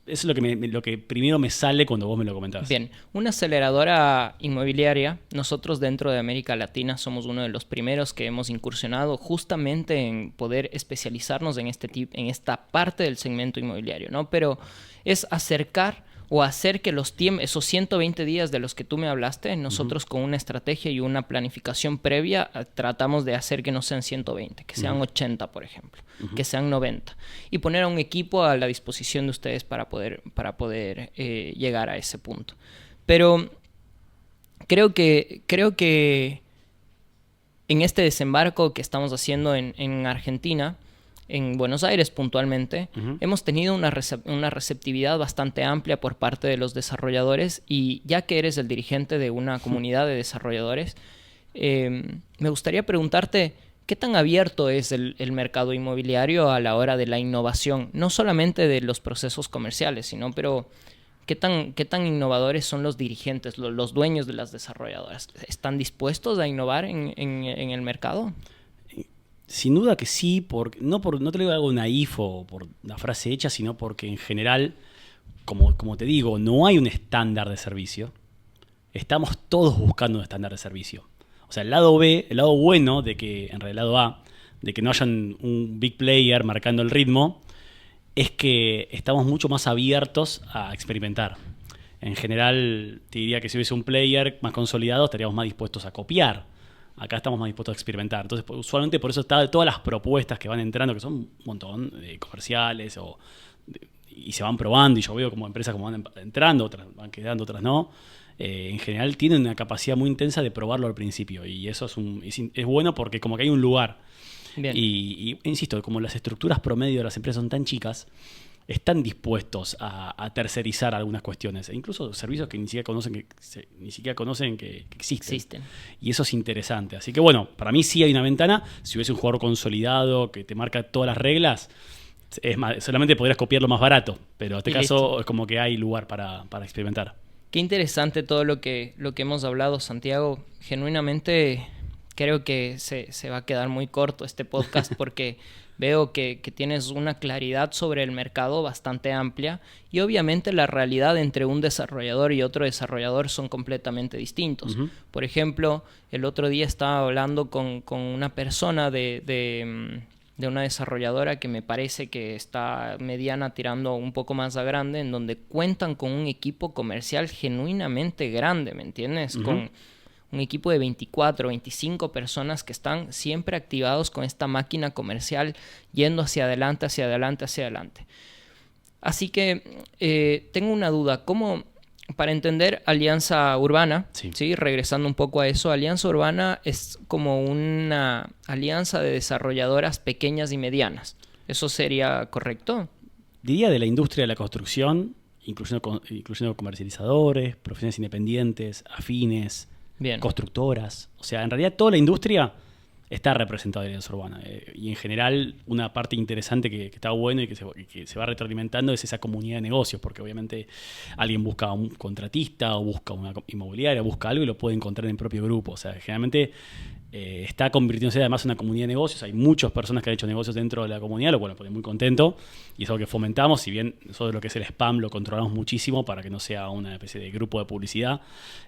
Eso es lo que primero me sale cuando vos me lo comentás. Bien, una aceleradora inmobiliaria, nosotros dentro de América Latina somos uno de los primeros que hemos incursionado justamente en poder especializarnos en esta parte del segmento inmobiliario, ¿no? Pero es acercar o hacer que esos 120 días de los que tú me hablaste, nosotros con una estrategia y una planificación previa tratamos de hacer que no sean 120, que sean 80, por ejemplo, que sean 90, y poner a un equipo a la disposición de ustedes para poder llegar a ese punto. Pero creo que en este desembarco que estamos haciendo en Argentina, en Buenos Aires puntualmente, hemos tenido una receptividad bastante amplia por parte de los desarrolladores, y ya que eres el dirigente de una comunidad de desarrolladores, me gustaría preguntarte qué tan abierto es el mercado inmobiliario a la hora de la innovación, no solamente de los procesos comerciales, pero qué tan innovadores son los dirigentes, los dueños de las desarrolladoras. ¿Están dispuestos a innovar en el mercado? Sin duda que sí, no te lo digo algo naif o por una frase hecha, sino porque en general, como te digo, no hay un estándar de servicio. Estamos todos buscando un estándar de servicio. O sea, el lado bueno de que, en realidad el lado A, de que no haya un big player marcando el ritmo, es que estamos mucho más abiertos a experimentar. En general, te diría que si hubiese un player más consolidado, estaríamos más dispuestos a copiar. Acá estamos más dispuestos a experimentar. Entonces, usualmente por eso está todas las propuestas que van entrando, que son un montón de comerciales, y se van probando, y yo veo como empresas como van entrando, otras van quedando, otras no. En general tienen una capacidad muy intensa de probarlo al principio, y eso es bueno porque como que hay un lugar. Bien. Y insisto, como las estructuras promedio de las empresas son tan chicas, están dispuestos a tercerizar algunas cuestiones, e incluso servicios que ni siquiera conocen que existen. Y eso es interesante. Así que bueno, para mí sí hay una ventana. Si hubiese un jugador consolidado que te marca todas las reglas, solamente podrías copiarlo más barato, pero en este caso es como que hay lugar para experimentar. Qué interesante todo lo que hemos hablado, Santiago. Genuinamente creo que se va a quedar muy corto este podcast porque veo que tienes una claridad sobre el mercado bastante amplia y obviamente la realidad entre un desarrollador y otro desarrollador son completamente distintos. Uh-huh. Por ejemplo, el otro día estaba hablando con una persona de una desarrolladora que me parece que está mediana tirando un poco más a grande, en donde cuentan con un equipo comercial genuinamente grande, ¿me entiendes? Uh-huh. Con un equipo de 24, 25 personas que están siempre activados con esta máquina comercial yendo hacia adelante, hacia adelante, hacia adelante. Así que tengo una duda, ¿cómo... Para entender Alianza Urbana, ¿sí? Regresando un poco a eso, Alianza Urbana es como una alianza de desarrolladoras pequeñas y medianas. ¿Eso sería correcto? Diría de la industria de la construcción, incluyendo comercializadores, profesionales independientes, afines, Bien. Constructoras. O sea, en realidad toda la industria está representada en Alianza Urbana. Y en general, una parte interesante que está bueno y que se va retroalimentando es esa comunidad de negocios, porque obviamente alguien busca un contratista o busca una inmobiliaria, busca algo y lo puede encontrar en el propio grupo. O sea, generalmente está convirtiéndose además en una comunidad de negocios. Hay muchas personas que han hecho negocios dentro de la comunidad, lo cual me pone muy contento. Y es algo que fomentamos, si bien nosotros lo que es el spam lo controlamos muchísimo para que no sea una especie de grupo de publicidad.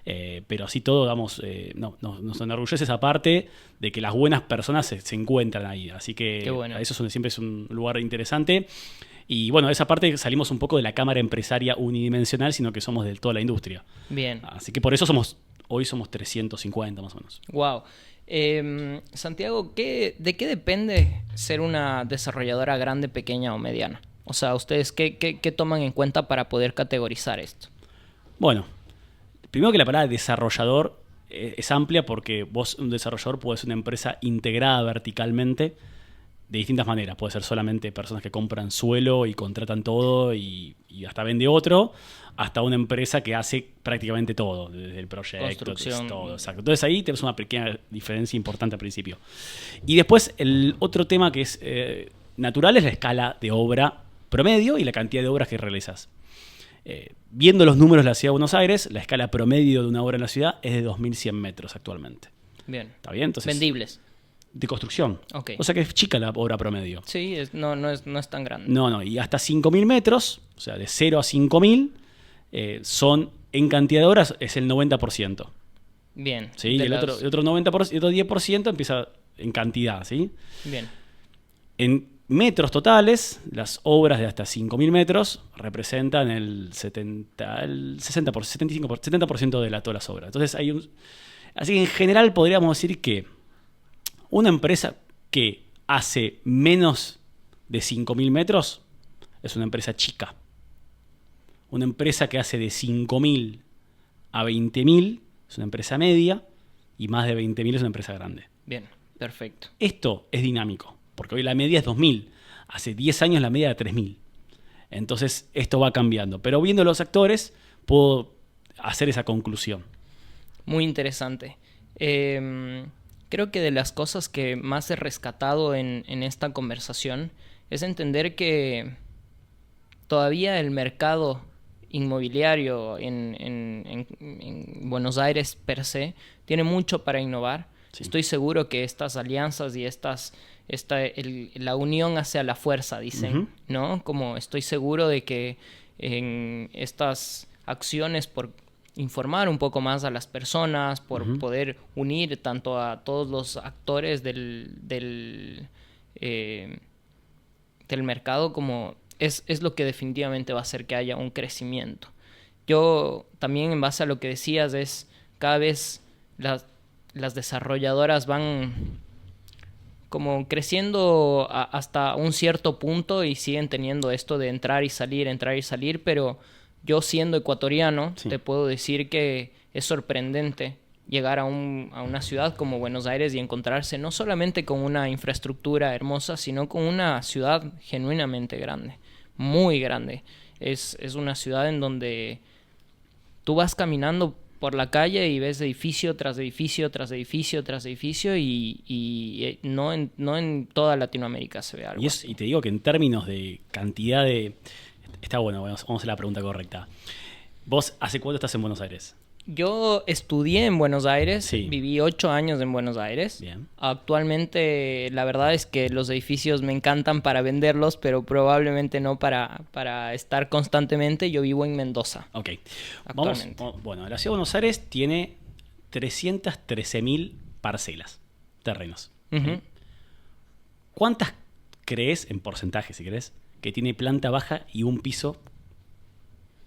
Pero así todo, nos enorgullece esa parte de que las buenas personas se encuentran ahí. Así que bueno. Eso siempre es un lugar interesante. Y bueno, de esa parte salimos un poco de la cámara empresaria unidimensional, sino que somos de toda la industria. Bien. Así que por eso hoy somos 350 más o menos. Wow. Santiago, ¿de qué depende ser una desarrolladora grande, pequeña o mediana? O sea, ¿ustedes qué toman en cuenta para poder categorizar esto? Bueno, primero que la palabra desarrollador es amplia porque vos, un desarrollador, puede ser una empresa integrada verticalmente de distintas maneras. Puede ser solamente personas que compran suelo y contratan todo y hasta vende otro, hasta una empresa que hace prácticamente todo, desde el proyecto, construcción, todo. Exacto. Entonces ahí tenemos una pequeña diferencia importante al principio. Y después el otro tema que es natural es la escala de obra promedio y la cantidad de obras que realizas. Viendo los números de la Ciudad de Buenos Aires, la escala promedio de una obra en la ciudad es de 2.100 metros actualmente. Bien. ¿Está bien? Entonces, vendibles. De construcción. Okay. O sea que es chica la obra promedio. Sí, no es tan grande. No, y hasta 5.000 metros, o sea, de 0 a 5.000, son en cantidad de horas es el 90%. Bien. ¿Sí? Y el otro 90%, el otro 10% empieza en cantidad, ¿sí? Bien. En metros totales, las obras de hasta 5.000 metros representan el 70% de todas las obras. Entonces así que en general podríamos decir que una empresa que hace menos de 5.000 metros es una empresa chica. Una empresa que hace de 5.000 a 20.000 es una empresa media y más de 20.000 es una empresa grande. Bien, perfecto. Esto es dinámico, porque hoy la media es 2.000. Hace 10 años la media era 3.000. Entonces esto va cambiando. Pero viendo los actores puedo hacer esa conclusión. Muy interesante. Creo que de las cosas que más he rescatado en esta conversación es entender que todavía el mercado inmobiliario en Buenos Aires per se tiene mucho para innovar. Sí. Estoy seguro que estas alianzas y la unión hacia la fuerza, dicen, ¿no? Como estoy seguro de que en estas acciones por informar un poco más a las personas, por poder unir tanto a todos los actores del mercado, como es lo que definitivamente va a hacer que haya un crecimiento. Yo también, en base a lo que decías, es cada vez las desarrolladoras van como creciendo hasta un cierto punto y siguen teniendo esto de entrar y salir, pero yo, siendo ecuatoriano, sí, te puedo decir que es sorprendente llegar a una ciudad como Buenos Aires y encontrarse no solamente con una infraestructura hermosa, sino con una ciudad genuinamente grande, muy grande. Es una ciudad en donde tú vas caminando por la calle y ves edificio tras edificio tras edificio tras edificio y no en toda Latinoamérica se ve algo así. Y te digo que en términos de cantidad de... Está bueno, vamos a hacer la pregunta correcta. ¿Vos hace cuánto estás en Buenos Aires? Yo estudié en Buenos Aires, Sí. viví 8 años en Buenos Aires. Bien. Actualmente la verdad es que los edificios me encantan para venderlos, pero probablemente no para estar constantemente. Yo vivo en Mendoza. Ok. Actualmente. Bueno, la ciudad de Buenos Aires tiene 313.000 parcelas, terrenos. Ujú. ¿Cuántas crees, en porcentaje si querés, que tiene planta baja y un piso?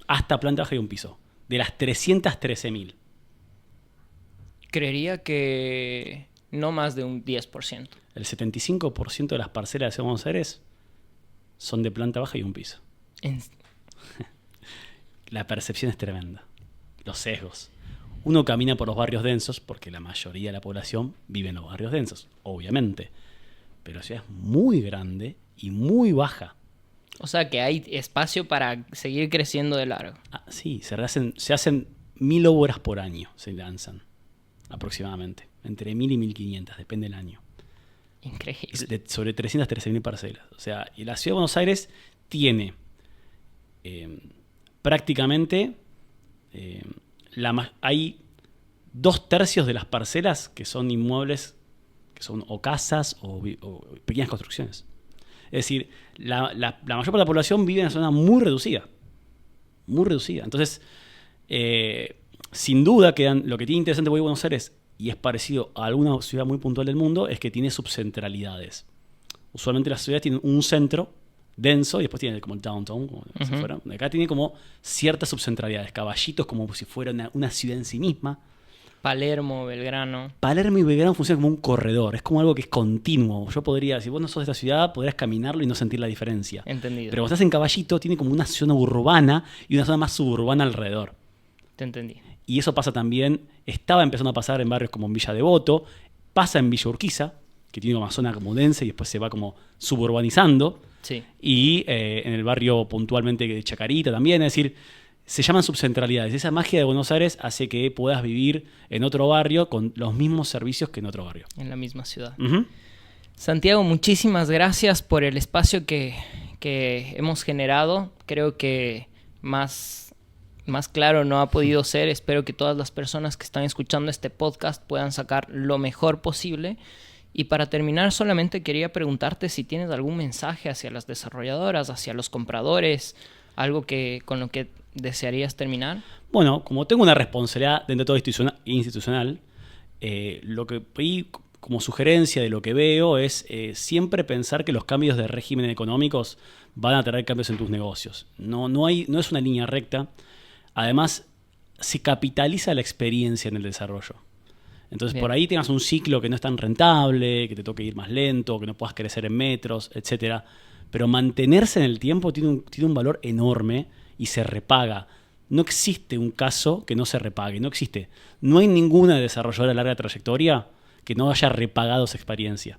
Hasta planta baja y un piso. De las 313.000. Creería que no más de un 10%. El 75% de las parcelas de la ciudad de Buenos Aires son de planta baja y un piso. En- La percepción es tremenda. Los sesgos. Uno camina por los barrios densos porque la mayoría de la población vive en los barrios densos, obviamente. Pero la ciudad es muy grande y muy baja. O sea que hay espacio para seguir creciendo de largo. Ah, sí, se hacen 1.000 obras por año, se lanzan aproximadamente. Entre 1.000 y 1.500, depende del año. Increíble. Sobre 313.000 parcelas. O sea, y la ciudad de Buenos Aires tiene prácticamente... hay 2/3 de las parcelas que son inmuebles, que son o casas o pequeñas construcciones. Es decir, la mayor parte de la población vive en una zona muy reducida. Muy reducida. Entonces, sin duda, lo que tiene interesante hoy Buenos Aires, y es parecido a alguna ciudad muy puntual del mundo, es que tiene subcentralidades. Usualmente las ciudades tienen un centro denso y después tiene como el downtown, como si fuera. Acá tiene como ciertas subcentralidades, caballitos como si fuera una ciudad en sí misma. Palermo, Belgrano. Palermo y Belgrano funcionan como un corredor, es como algo que es continuo. Yo podría, si vos no sos de esta ciudad, podrías caminarlo y no sentir la diferencia. Entendido. Pero cuando estás en Caballito, tiene como una zona urbana y una zona más suburbana alrededor. Te entendí. Y eso pasa también, estaba empezando a pasar en barrios como en Villa Devoto, pasa en Villa Urquiza, que tiene una zona como densa y después se va como suburbanizando. Sí. Y en el barrio puntualmente de Chacarita también, es decir, se llaman subcentralidades. Esa magia de Buenos Aires hace que puedas vivir en otro barrio con los mismos servicios que en otro barrio. En la misma ciudad. Uh-huh. Santiago, muchísimas gracias por el espacio que hemos generado. Creo que más claro no ha podido ser. Espero que todas las personas que están escuchando este podcast puedan sacar lo mejor posible. Y para terminar, solamente quería preguntarte si tienes algún mensaje hacia las desarrolladoras, hacia los compradores, algo con lo que desearías terminar. Bueno, como tengo una responsabilidad dentro de todo institucional, lo que pedí como sugerencia de lo que veo es siempre pensar que los cambios de régimen económicos van a traer cambios en tus negocios. No es una línea recta. Además, se capitaliza la experiencia en el desarrollo. Entonces, Bien. por ahí tengas un ciclo que no es tan rentable, que te toque ir más lento, que no puedas crecer en metros, etcétera. Pero mantenerse en el tiempo tiene un valor enorme y se repaga. No existe un caso que no se repague, no existe. No hay ninguna desarrolladora de larga trayectoria que no haya repagado esa experiencia.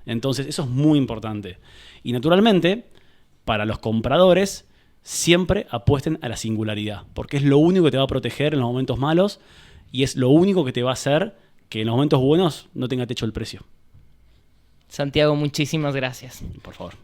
Entonces, eso es muy importante. Y naturalmente, para los compradores, siempre apuesten a la singularidad, porque es lo único que te va a proteger en los momentos malos y es lo único que te va a hacer que en los momentos buenos no tenga techo el precio. Santiago, muchísimas gracias. Por favor.